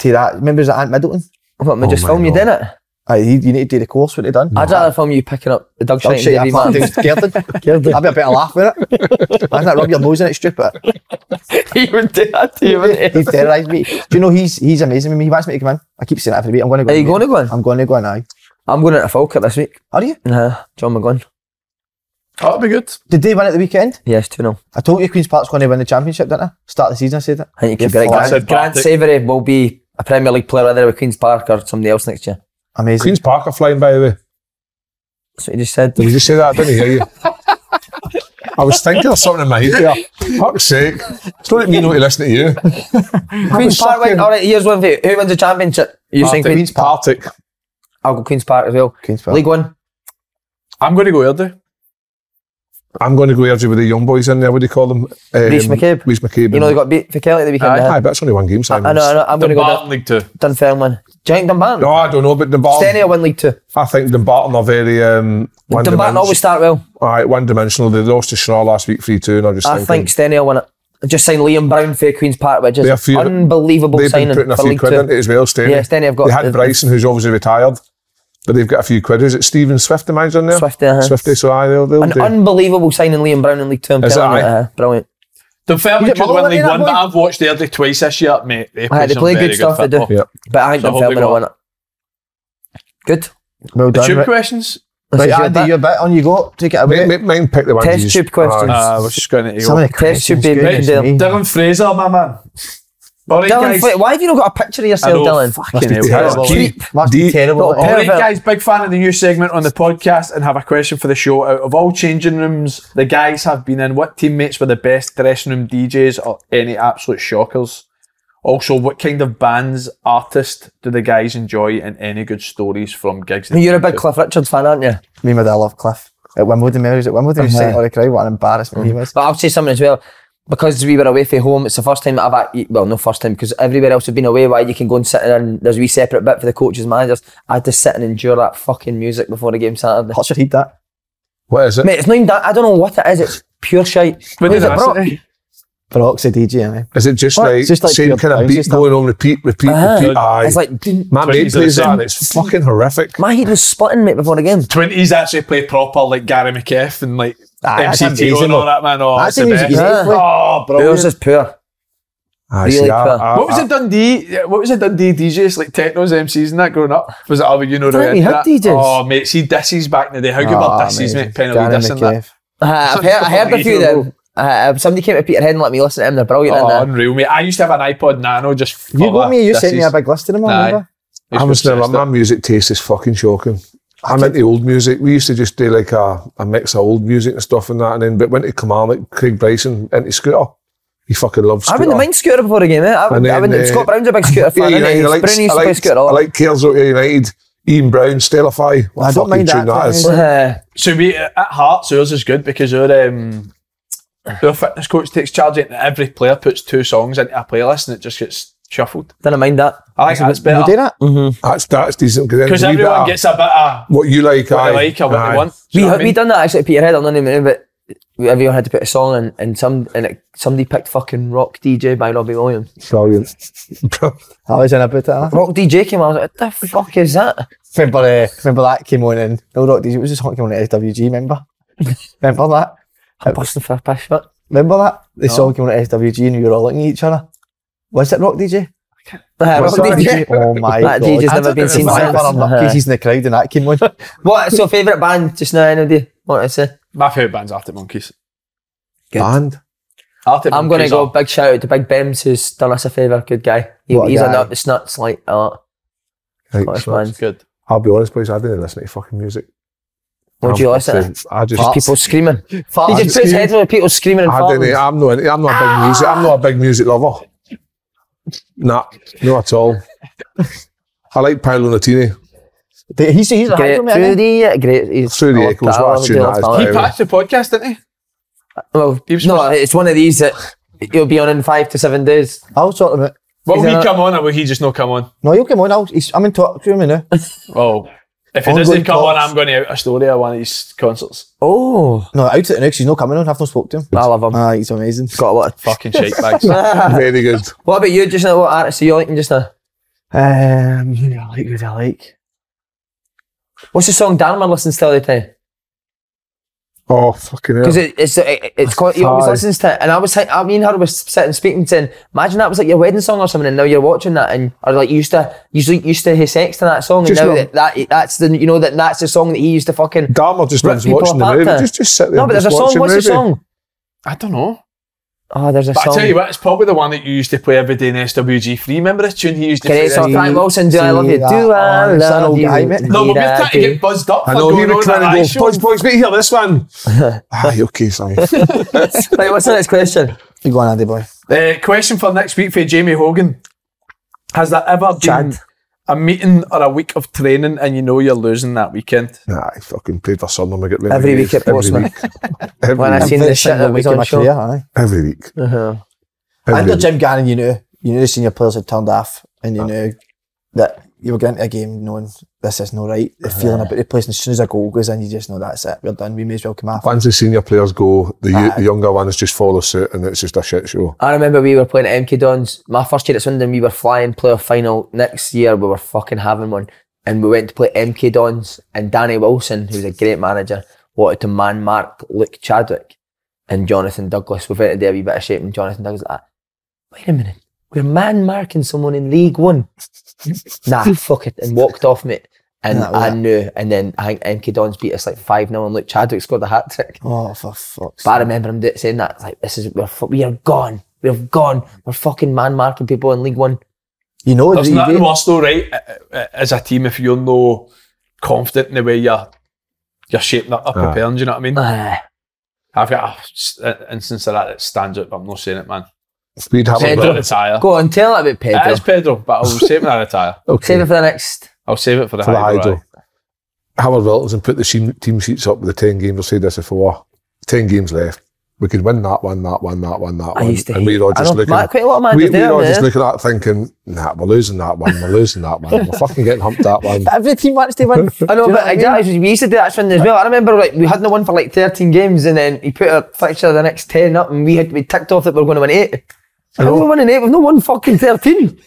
to that. Remember, is it Ant Middleton? What, we just my film you God. doing it? Aye, you need to do the course what they done. I'd rather film you picking up the dog Dog shite shit, and I Davey fucking Man. scared. I'd be a better laugh with it. Imagine that, rub your nose in it, stupid. He would do that to you, wouldn't he? He's terrorised me. Do you know he's amazing with me? He wants me to come in. I keep saying that every week. I'm going to go. Are you in, going to go in? I'm going to go in, aye. I'm going into Falkirk this week. Are you? John McGlynn. That'd be good. Did they win at the weekend? Yes, 2-0. I told you Queen's Park's going to win the championship, didn't I? Start of the season, I said it. I think you could Yeah, be right. I said Grant Partick. Savoury will be a Premier League player either with Queen's Park or somebody else next year. Amazing. Queen's Park are flying, by the way. That's what you just said. Did you just say that? I didn't hear you. I was thinking of something in my head there. Fuck's sake. It's not me not to listen to you. Queen's Park win. Alright, here's one for you. Who wins the championship? You saying Queen's Partick. I'll go Queen's Park as well. Queen's Park. League One. I'm going to go Airdrie. I'm going to go Airdrie with the young boys in there. What do you call them? Reece McCabe. Reece McCabe. You know they got beat for Kelly the weekend. Aye, but it's only one game, Simon. I know. I'm going to go Dumbarton League 2. Dunfermline. Do you think Dumbarton? No, I don't know, but Dumbarton. Steny will win League 2. I think Dumbarton are very Dumbarton always start well. Alright, one-dimensional. They lost to Schnarr last week 3-2, and I think Steny will win it. Just signed Liam Brown for Queen's Park, which is unbelievable they've signing been putting a for few League quid 2. into it as well, Steny. Yeah, Steny have got... They had Bryson, who's obviously retired, but they've got a few quid. Is it Stephen Swift, the manager in there? Swifty, so aye, they'll An do. unbelievable signing Liam Brown in League 2. I'm Is it telling aye? you, brilliant. Dunfermline could win League 1, but boy? I've watched Airdrie twice this year, mate. They They play good stuff, they do. football. Yep. But I think So I hope Dunfermline they will win it. Good. Well done. Tube Right, questions? right This is your Andy, bit. your bit on you go. Take it away. Mine pick the ones. Test he's- tube questions. Aye. We're just going to Some of go. the questions, baby, goodness Dale. me. Dylan Fraser, my man. Alright, Dylan, guys. why have you not got a picture of I yourself, know, Dylan? fucking be hell. terrible. Keep- Must be terrible. Got a Alright, Perfect. guys, big fan of the new segment on the podcast and have a question for the show. Out of all changing rooms the guys have been in, what teammates were the best dressing room DJs or any absolute shockers? Also, what kind of bands, artists do the guys enjoy and any good stories from gigs? they've You're a been big to? Cliff Richards fan, aren't you? Me and my dad love Cliff. At Wimbledon, Mary's at Wimbledon, he sent all the crowd. What an embarrassment he was. But I'll say something as well. Because we were away from home, it's the first time that well, no first time, because everywhere else had been away, why you can go and sit in and there's a wee separate bit for the coaches, managers. I had to sit and endure that fucking music before the game Saturday. Hutch should heed that. What is it? Mate, it's not even that, I don't know what it is, it's pure shite. When What is did it, I Brock? say? Brock's a DJ, I mean. Is it just What? like, It's just like same pure kind of bouncy beat stuff. going on, repeat? Uh-huh. Aye. It's like, My mate 20s are the plays that same. and it's fucking horrific. my head was splitting, mate, before the game. 20s actually play proper like Gary McKeff and like Aye, that's MC Tito amazing, and all though. that, man. Oh, That's it's the the music best. he's Yeah. play. Oh, Yours brilliant. is poor. Aye, Really see, poor. What was it Dundee? What was it Dundee DJs like technos MCs and that growing up? Was it all you know? Don't we into have that? DJs? Oh mate, see disses back in the day. How good were disses, mate? Penalty Gary dissing that. McKeff. I heard a few of them. Somebody came to Peterhead and let me listen to them, they're brilliant in Oh, that. unreal, mate. I used to have an iPod Nano just for You got me, you sent me a disses. big list of them, I Aye. remember. I was never, my music taste is fucking shocking. I'm into old music. We used to just do like a mix of old music and stuff and that, and then but went to Kilmarnock, Craig Bryson into Scooter. He fucking loves I Scooter. wouldn't mind Scooter before the game, eh? And then, Scott Brown's a big Scooter fan, isn't he? United, Brownie used to play Scooter a I lot. like Cairns out of United. Ian Brown, Stellify. What I a don't fucking mind tune that, that is. So we at Hearts, ours is good because our fitness coach takes charge of it and every player puts 2 songs into a playlist and it just gets shuffled. Didn't mind that. I think that's You better do that? That's decent. because everyone gets a bit of what you like. what aye. they like or what Aye. they want. Do you know what I We mean? done that actually at Peterhead, I don't even know, but everyone had to put a song in, and somebody picked fucking Rock DJ by Robbie Williams. Brilliant. I was in about it. Huh? Rock DJ came on, I was like, what the fuck is that? Remember that came on and no Rock DJ, it was just came on to SWG, remember? Remember that? I'm busting for a piss, but Remember that? The song came on to SWG and we were all looking at each other. Was it Rock DJ? Rock What's that? DJ. Oh my That god. DJ's never been seen I since. remember cases in the crowd and that came on. What's your favourite band just now, anybody? What to say? My favourite band's Arctic Monkeys. Band. Arctic I'm going to Monkeys go are- big shout out to Big Bems, who's done us a favour, good guy. What a He's on guy. up the snuts like a lot. Right, Scottish so band. good. I'll be honest, boys. I didn't listen to fucking music. What do you listen to? I just. People screaming. He Farts. just puts his head with people screaming and I didn't. farting. I'm not a big music. I'm not a big music lover. Nah, not at all. I like Paolo Nutini. He's a Great, hydro, through man. the great. He's Through the I love Echoes, that, I what a love tune the that is. love He that. patched the podcast, didn't he? Well, He was no, supposed- it's one of these that you'll be on in 5 to 7 days. I'll sort him out. Will Is he that- come on or will he just not come on? No, he'll come on. I'm in talk to him now. Oh, if he Ongoing doesn't come on, talks. I'm going to out a story of one of his concerts. Oh, No, out at the next, he's not coming on. I've not spoke to him. I love him. He's amazing. Got a lot. Fucking shite bags. Very good. What about you just now? What artists are you liking just now? Who do I like? What's the song Dharma listens to all the time? Oh fucking hell. Because it's quite, he always Aye. listens to it. And I was like, me and her was sitting speaking saying, imagine that was like your wedding song or something, and now you're watching that, and or like you used to have sex to that song, and Just now not- that's the that's the song that he used to fucking. Dharma just rip loves people watching the apart movie. to. Just sit there. No, and but there's a just song. watch What's the movie. song? I don't know. Oh, there's a But song. I tell you what, it's probably the one that you used to play every day in SWG3. Remember this tune he used to Okay, play? so then? Frank Wilson, do I love you? that. Do I Oh, it's an love old you? guy, mate. No, but we're Did trying to do? get buzzed up I for know he going would on try that to show. go, boys, wait here, this one. Okay, sorry. Right, what's the next question? You go on, Andy boy. Question for next week for Jamie Hogan. Has there ever been Chad. a meeting or a week of training and you know you're losing that weekend? Nah, I fucking played for Sunderland. We get ready. Every week at Portsmouth. Every When I week. seen the shit that was on show. Every week. Uh-huh. Under Jim Gannon, you knew the senior players had turned off, and you knew that you were going into a game knowing this is not right. The feeling about the place, and as soon as a goal goes in, you just know that's it. We're done. We may as well come off. Once the senior players go, the younger ones just follow suit, and it's just a shit show. I remember we were playing at MK Dons. My first year at Swindon, we were flying player final. Next year, we were fucking having one. And we went to play MK Dons, and Danny Wilson, who's a great manager, wanted to man mark Luke Chadwick and Jonathan Douglas. We went to do a wee bit of shape, and Jonathan Douglas was like, wait a minute, we're man marking someone in League One. Nah, fuck it, and walked off, mate. And I knew, and then I think MK Dons beat us like 5-0, and Luke Chadwick scored a hat trick. Oh, for fuck's sake. But I remember him saying that, like, we are gone. We're gone. We're fucking man marking people in League One. You know, there's nothing worse though, right? As a team, if you're no confident in the way you're shaping up, preparing, do you know what I mean? I've got an instance of that stands out, but I'm not saying it, man. Pedro, retire. Go on, tell it about Pedro. It is Pedro, but I'll save it when I retire. Okay. Save it for the next. I'll save it for the Hydro. Howard Wilton put the team sheets up with the 10 games. I've said this before. 10 games left. We could win that one. I used to and we're all just looking. Quite a lot of managers we're all just looking at it thinking, nah, we're losing that one. We're fucking getting humped that one. Every team wants to win. I know, but exactly. We used to do that as well. I remember like we hadn't won for like 13 games, and then he put a fixture of the next 10 up, and we ticked off that we were going to win 8. And we were winning 8. We've not won fucking 13.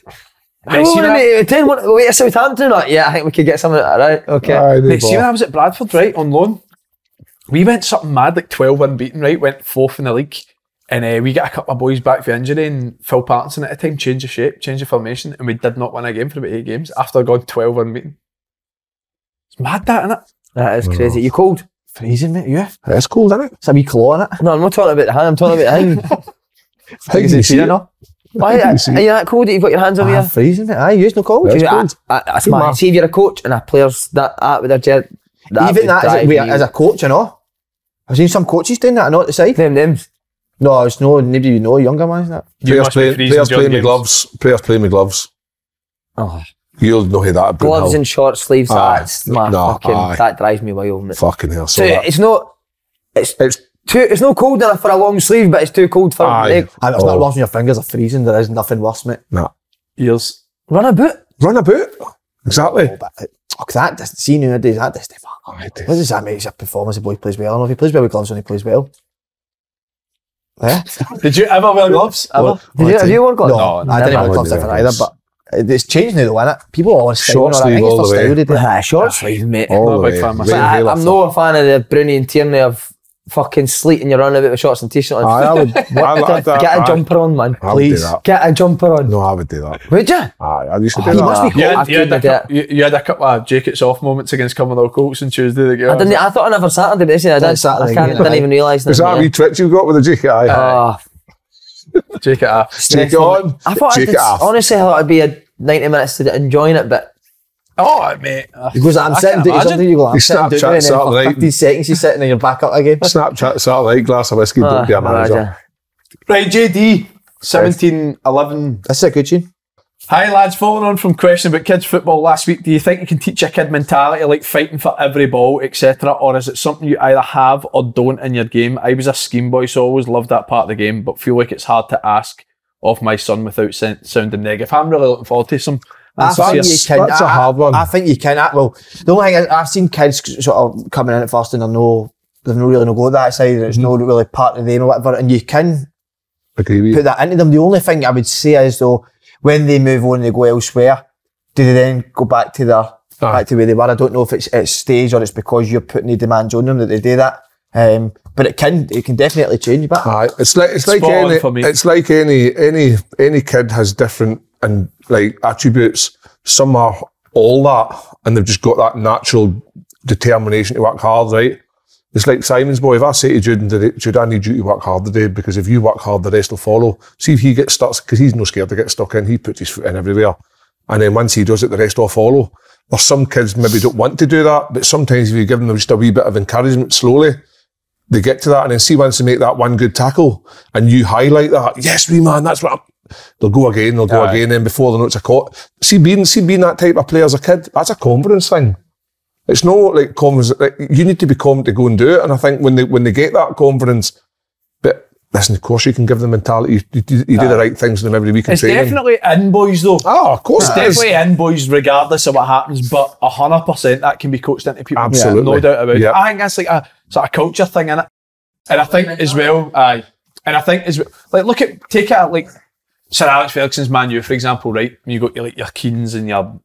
We're winning 8 out of 10. Wait, Southampton. Like, yeah, I think we could get something like that, right? Okay. Mate, see when I was at Bradford, right, on loan, we went something mad, like 12 unbeaten, right? Went 4th in the league. And we got a couple of boys back for injury, and Phil Patterson at the time changed the shape, changed the formation, and we did not win a game for about 8 games after going 12 unbeaten. It's mad, that, isn't it? That is crazy. You cold? Freezing, mate, yeah. It's cold, isn't it? It's a wee claw in it. No, I'm not talking about the hand, I'm talking about the hand. How can you see it? Why are you that cold that you've got your hands over here? Freezing, mate. Aye, you're no cold. That's mad. See if you're a coach and a player's that with their jet. Even that as a coach, you know. I've seen some coaches doing that, I know at the side. Names. No, it's no, nobody you know, younger ones that. Players playing with gloves. Players playing with gloves. Oh. You'll know how that. Gloves and short sleeves. That's that drives me wild. Mate. Fucking hell. So it's not. It's not cold enough for a long sleeve, but it's too cold for a leg. It's not worse when your fingers are freezing. There is nothing worse, mate. No. Ears. Run a boot. Exactly. That doesn't see nowadays. That doesn't. What does that make? It's a performance. The boy plays well. I don't know if he plays well with gloves when he plays well. Yeah. Did you ever wear gloves? Ever? Have you worn gloves? No, I didn't wear gloves either. But it's changed now, though, isn't it? People always short sleeve all the way. Short sleeve, mate. I'm not a big fan myself. I'm not a fan of the Bruni and Tierney of fucking sleet and you're running about with shorts and t-shirt on. I would get a jumper on, man. Please. Get a jumper on. No, I would do that. Would you? I used to do that. You must be hot. You had a couple of jackets off moments against Cumbernauld Colts on Tuesday. I thought I never Saturday, but I didn't even realise that. Is that a wee trick you got with the jacket? Jacket off. Jacket on. Honestly, I thought it'd be a 90 minutes to enjoying it, but oh, mate. Because I'm sitting doing something, you go, I'm sitting doing it, and then for 15 night. seconds you're sitting and you're back up again. Snapchat Saturday night, glass of whiskey, don't be a manager. Right, JD, 1711. That's a good tune. Hi lads, following on from question about kids football last week, do you think you can teach a kid mentality like fighting for every ball, etc., or is it something you either have or don't in your game? I was a scheme boy, so I always loved that part of the game, but feel like it's hard to ask of my son without sounding negative. I'm really looking forward to some. That's a hard one. I think you can. Well, the only thing I've seen kids sort of coming in at first and they've no really go that side, and it's not really part of them or whatever, and you can put that into them. The only thing I would say is though, when they move on and they go elsewhere, do they then go back to back to where they were? I don't know if it's stage or it's because you're putting the demands on them that they do that. But it can definitely change. But it's like any kid has different and like attributes. Some are all that, and they've just got that natural determination to work hard, right? It's like Simon's boy. If I say to Jude, I need you to work hard today, because if you work hard, the rest will follow. See if he gets stuck, because he's no scared to get stuck in. He puts his foot in everywhere, and then once he does it, the rest will follow. There's some kids maybe don't want to do that, but sometimes if you give them just a wee bit of encouragement slowly, they get to that, and then see once they make that one good tackle, and you highlight that, yes, wee man, that's what they'll go again, then before they know it's a caught. See being that type of player as a kid, that's a confidence thing. It's not like confidence, like, you need to be confident to go and do it, and I think when they get that confidence, but listen, of course you can give them mentality, you do the right things to them every week in It's training. definitely in boys though. Oh, of course It's it is. definitely in boys regardless of what happens, but 100% that can be coached into people. Absolutely. No doubt about Yeah. it. I think that's like a sort of culture thing, innit? And I think as well, like take it like Sir Alex Ferguson's Man U, for example, right? You got your Keanes and your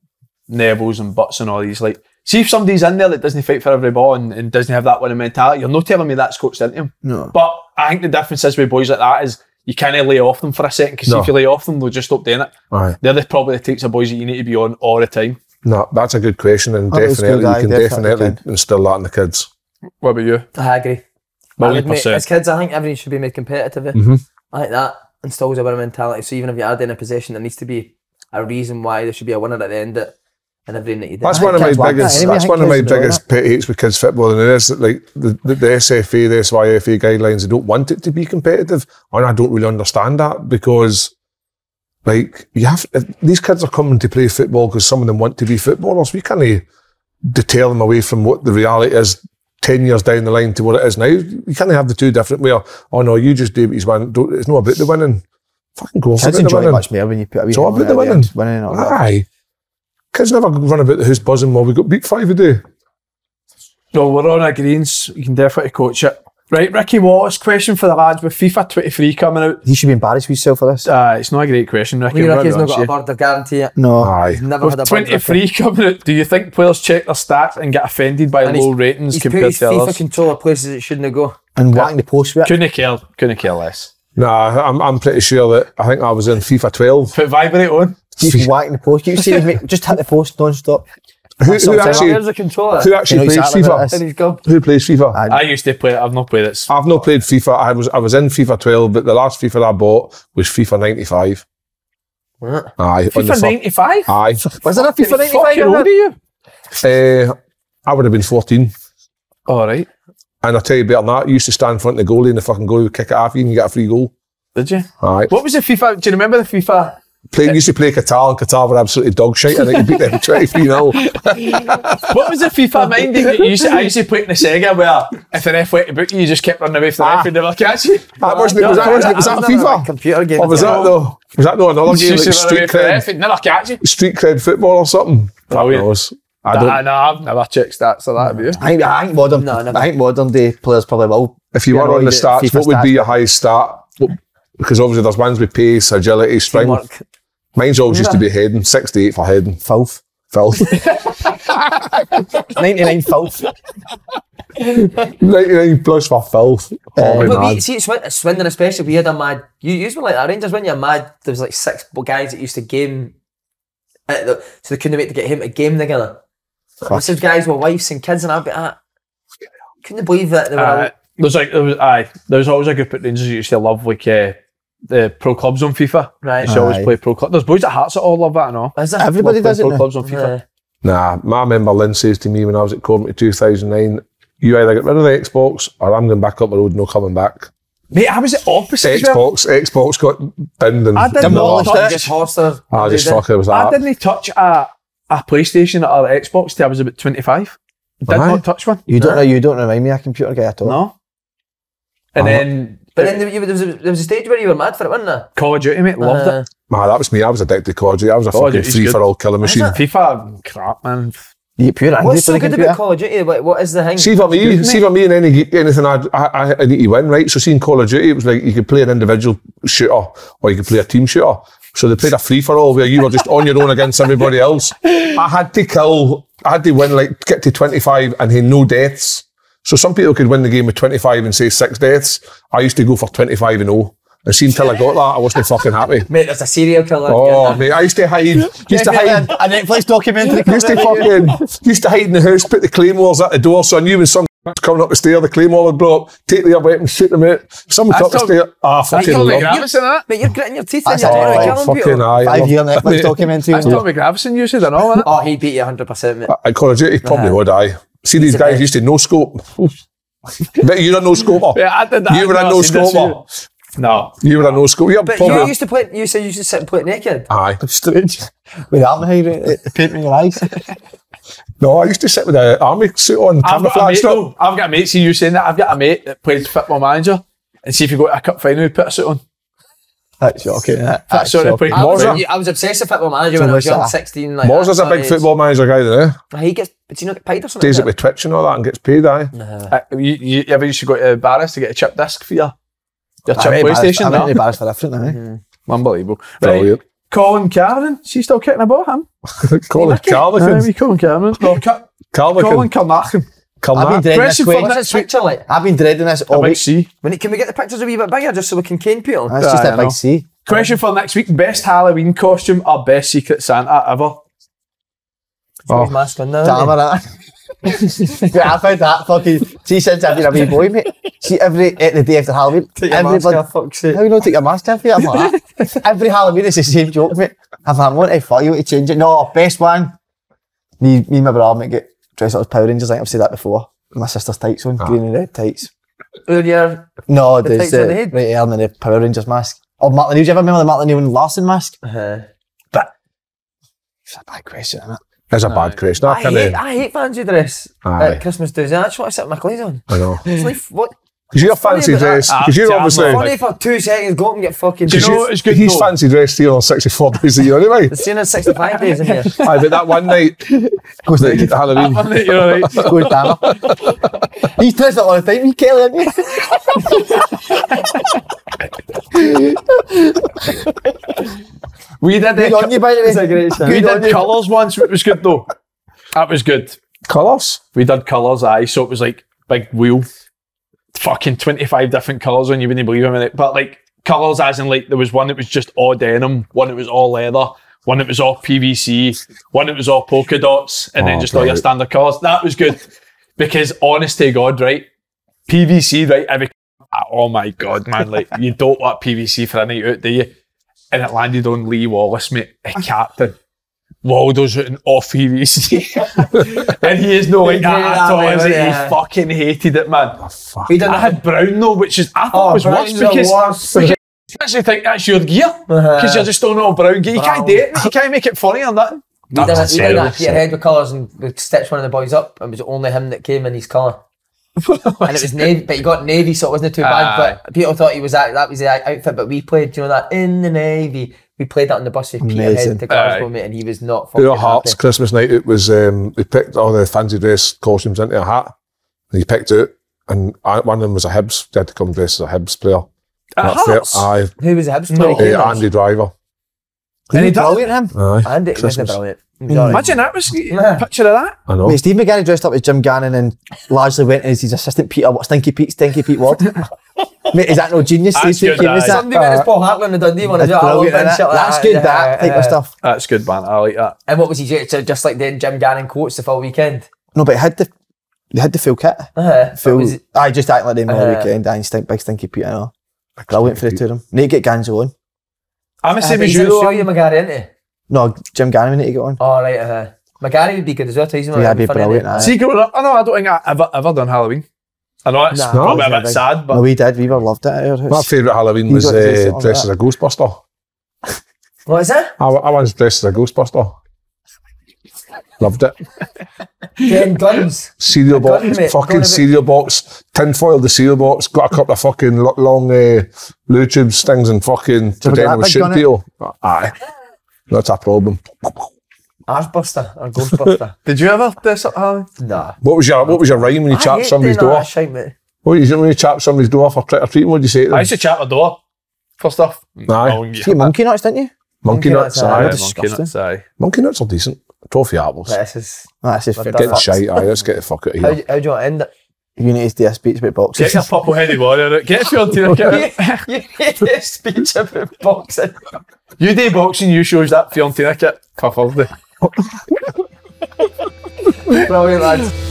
Neville's and Butts and all these, like, see if somebody's in there that doesn't fight for every ball and doesn't have that winning mentality, you're not telling me that's coached into him. No. But I think the difference is with boys like that is you can't lay off them for a second, because No. if you lay off them, they'll just stop doing it. Aye. They're probably the types of boys that you need to be on all the time. No, that's a good question, and That was definitely good, you can aye, definitely definitely instill that in the kids. What about you? I agree. I would make, 100%. as kids, I think everything should be made competitive. I think that instills a bit of mentality. So even if you are in a position, there needs to be a reason why there should be a winner at the end of it, and everything that you do. That's I one of think my kids want biggest. that anyway. That's I one of think my kids know biggest pet hates with kids football, and it is that, like the SFA, the SYFA guidelines. They don't want it to be competitive, and I don't really understand that, because, like, these kids are coming to play football because some of them want to be footballers. We can't deter them away from what the reality is 10 years down the line to what it is now. You can't have the two different where, oh no, you just do what you want. It's not about the winning. Fucking go for Kids it, the enjoy it winning. much more when you put a wee It's all hammer about the out there, winning. winning and all that. Aye. Kids never run about the house buzzing while we got beat 5 a day. Well, we're on agreeance. You can definitely coach it. Right, Ricky Wallace, question for the lads with FIFA 23 coming out. He should be embarrassed with himself for this. It's not a great question, Ricky. Well, I'm Ricky's gonna not be got a honest bird, I guarantee it. No. Aye. He's never with had a you. bird. Ricky. 23 coming out, do you think players check their stats and get offended by And low ratings He's put compared his to FIFA others? controller places it shouldn't go. And whacking the post with it. Couldn't care less. Nah, I'm pretty sure that I think I was in FIFA 12. Put vibrate on. Keep whacking the post. Keep saying, mate, just hit the post non-stop. Who There's actually a controller. who actually You know plays exactly what it FIFA? is. And he's gone. Who plays FIFA? I used to play it. I've not played it. I've not played FIFA. I was in FIFA 12, but the last FIFA I bought was FIFA 95. What? Aye. on the FIFA 95? Aye. Was there a FIFA 95 Fucking in old there? are you? I would have been 14. All right. And I'll tell you better than that, you used to stand in front of the goalie and the fucking goalie would kick it off you and you get a free goal. Did you? Aye. What was the FIFA? Do you remember the FIFA? Used to play Qatar, and Qatar were absolutely dog shit. I think you beat them 23-0. What was the FIFA minding that I used to play in the Sega where if the ref went to book you, you just kept running away from the ref and never catch you? That was that FIFA? Computer game. Or was that though? Was that no another game Used like to run away street from the ref cred? and never catch you. Street cred football or something? Brilliant. Who knows? I don't. No, I've never checked stats of that, have you? I think modern. No, never. I think modern day players probably will. If you Yeah, were no, on the you- stats, FIFA what would be stats. your highest stat? Because obviously there's ones with pace, agility, strength. Teamwork. Mine's always used to be heading, 68 for heading. Filth. Filth. 99 filth. 99 plus for filth. Oh, my But man. see, it's Swindon especially, we had a mad... You were like that, Rangers, when you're mad, there was like 6 guys that used to game... so they couldn't wait to get him to game together. This is guys with wives and kids, and I'd be couldn't believe that they were... There was always a group at Rangers who used to love like the pro clubs on FIFA. Right. Used to always Aye. play pro clubs. There's boys at Hearts that all love that and all. Is that Everybody does it Pro now. clubs on FIFA. Nah, my member Lynn says to me when I was at Coventry 2009, you either get rid of the Xbox or I'm going back up the road, no coming back. Mate, I was the opposite. as well. Xbox got binned and I didn't Demolished touch- it. Just Horster. I just fuck it was I that. didn't touch a PlayStation or an Xbox till I was about 25. Did Aye. not touch one. You don't remind me of a computer guy at all. No. And then But then there was a stage where you were mad for it, wasn't there? Call of Duty, mate, loved it. Nah, that was me. I was addicted to Call of Duty. I was a Call of fucking Duty's free-for-all killer machine. FIFA, crap, man. You pure angry What's for so the good computer. about Call of Duty? What is the thing? See for me in anything I need to win, right? So seeing Call of Duty, it was like you could play an individual shooter or you could play a team shooter. So they played a free-for-all where you were just on your own against everybody else. I had to win, like, get to 25 and had no deaths. So some people could win the game with 25 and say 6 deaths. I used to go for 25 and 0. And see, until I got that, I wasn't fucking happy. Mate, there's a serial killer. Oh, mate, I used to hide. A Netflix documentary. Used to hide in the house, put the claymores at the door, so I knew when someone was coming up the stair, the claymore would blow up, take the weapon, shoot them out. Someone come up the stair, fucking Tommy love it. Gravison, that. Mate, you're gritting your teeth in That's your all teeth right. to kill him, Fucking Peter. aye. 5-year Netflix documentary. That's Tommy Gravison used it and all, innit? Oh, he beat you 100%, mate. At Call of Duty, probably would I. See, these guys used to no scope. Bet you're a no scoper. Yeah, I did that. You were a I've no never seen this scoper. No. You were a no school. You But probably. you used to play. You said you used to sit and play it naked. Aye. Strange. With the army hair, paint in your eyes. No, I used to sit with an army suit on, I've got a camouflage mate stuff. though. I've got a mate, see you saying that, I've got a mate that plays Football Manager, and see if you go to a cup final, he'd put a suit on. That's shocking. That's sort of shocking. play- I was obsessed with Football Manager when I was young, 16. Like Moz is a big football manager guy, though. He gets, does he not get paid or something? Stays like up with Twitch and all that and gets paid, aye. You ever used to go to Barris to get a chip disc for your chip I'm PlayStation? I'm No? embarrassed for different, Unbelievable. Brilliant. Right. Colin Cameron, is he still kicking about him? Colin Carmackin. Colin Cameron. No, Colin Carmackin. Carnachan. I've been dreading Question this for week. What's his picture like? I've been dreading this all A big week. C. Can we get the pictures a wee bit bigger just so we can cane people? That's just I a big know. C. Question for next week, best Halloween costume or best Secret Santa ever? His mask on now. Damn it. I found that fucking... See, since I've been a wee boy, mate. See, the day after Halloween, Fuck's sake. how you not take your mask off? I'm like that. Every Halloween it's the same joke, mate. If I'm wanting to fuck you to change it. No, best one. Me and my brother mate get dressed up as Power Rangers. I think I've said that before. My sister's tights on, green and red tights. Earlier, No, The there's tights on the head? right here and then the Power Rangers mask. Or Martin O'Neill. Do you ever remember the Martin O'Neill and Larson mask? But It's a bad question, isn't it? It's a bad question. I hate fancy dress Aye. at Christmas days. I just want to sit with my clothes on. I know. It's like, what? Because you're fancy about that? dress. Because you're obviously. Funny for 2 seconds, go up and get fucking... Do you know what is good He's though? fancy dressed here on 64 days a year anyway. There's 365 days in here. Aye, but that one night, Goes to Halloween. You're right. Goes down. He's dressed up all the time, he Kelly, isn't he? We did Good on you, by the way. It's a great show. We did colours once, which was good though. That was good. Colours? We did colours, aye, so it was like big wheel. Fucking 25 different colours on, you wouldn't believe it. But like colours as in like there was one that was just all denim, one that was all leather, one that was all PVC, one that was all polka dots, and then just all your standard colours. That was good. Because honest to God, right, PVC, right, oh my God, man, like you don't want PVC for a night out, do you? And it landed on Lee Wallace, mate, a captain. Waldo's written off PVC. And he is no like that at all, is it? He fucking hated it, man. We did I had brown though, which is, I thought was worse because you actually think that's your gear. Because you're just on all brown gear. You can't do it, you can't make it funny or nothing. We did that Peterhead with colours and we stitched one of the boys up and it was only him that came in his colour. And it was navy, but he got navy, so it wasn't too bad. But people thought he was that was the outfit. But we played, you know, that in the navy. We played that on the bus with Peterhead to Glasgow, mate, and he was not fucking You know, Hearts happy. Christmas night, it was, they picked all the fancy dress costumes into a hat. And he picked it, and one of them was a Hibs. They had to come dressed as a Hibs player. Hearts? Aye, Who was the Hibs player? Andy Driver. And he brilliant, him. Aye, Andy was Christmas. brilliant. Imagine that was a picture of that. I know. Mate, Steve McGarry dressed up as Jim Gannon and largely went as his assistant Peter, Stinky Pete Ward. Mate, is that no genius? That's Steve good, Came as aye. that? Somebody went as Paul Hartland and Dundee one as That's well. brilliant, And innit? shit like That's good, Yeah, that type of stuff. That's good, man. I like that. And what was he so just like then Jim Gannon quotes the full weekend? No, but they had the full kit. Full, Was it- I just act like them all weekend. I big Stinky Pete and all. Brilliant for the two of them. Need to get Ganzo on. I'm the same but as he's you gonna show though. you McGarry, isn't he? No, Jim Gannon, we need to get on. Oh, right, McGarry would be good as well. He's Yeah, it'd be brilliant, aye. See, growing up, I don't think I ever done Halloween. I know it's Nah. probably a No, bit sad, but No, we did. We were loved it at our My house. favourite Halloween You was got to dress it on dressed as that. a Ghostbuster. What is that? I once dressed as a Ghostbuster. Loved it. Getting guns. Cereal box, gun, mate. fucking Gun of it. cereal box, tinfoil the cereal box, got a couple of fucking long blue tubes things and fucking Did you pretend have I was that big shooting gun, people. Aye. That's a problem. Arsebuster or Ghostbuster? did you ever dress up Halloween? Nah. What was your rhyme when you chapped somebody's door? Mate. What you when you chapped somebody's door for trick or treating? What did you say to them? I used to chat the door for stuff. Aye. You monkey nuts, didn't you? Monkey nuts, nuts, aye. Monkey disgusting. nuts, aye. Monkey nuts are decent. Trophy apples. This is. That's just What for the Getting shite, aye. Let's get the fuck out of How here. do you want to end it? You need to do a speech about boxing. Get your purple headed warrior out. Get Fiorentina. Get You hate a speech about boxing. you do boxing, you shows that Fiorentina kit for Thursday. Brilliant, lads.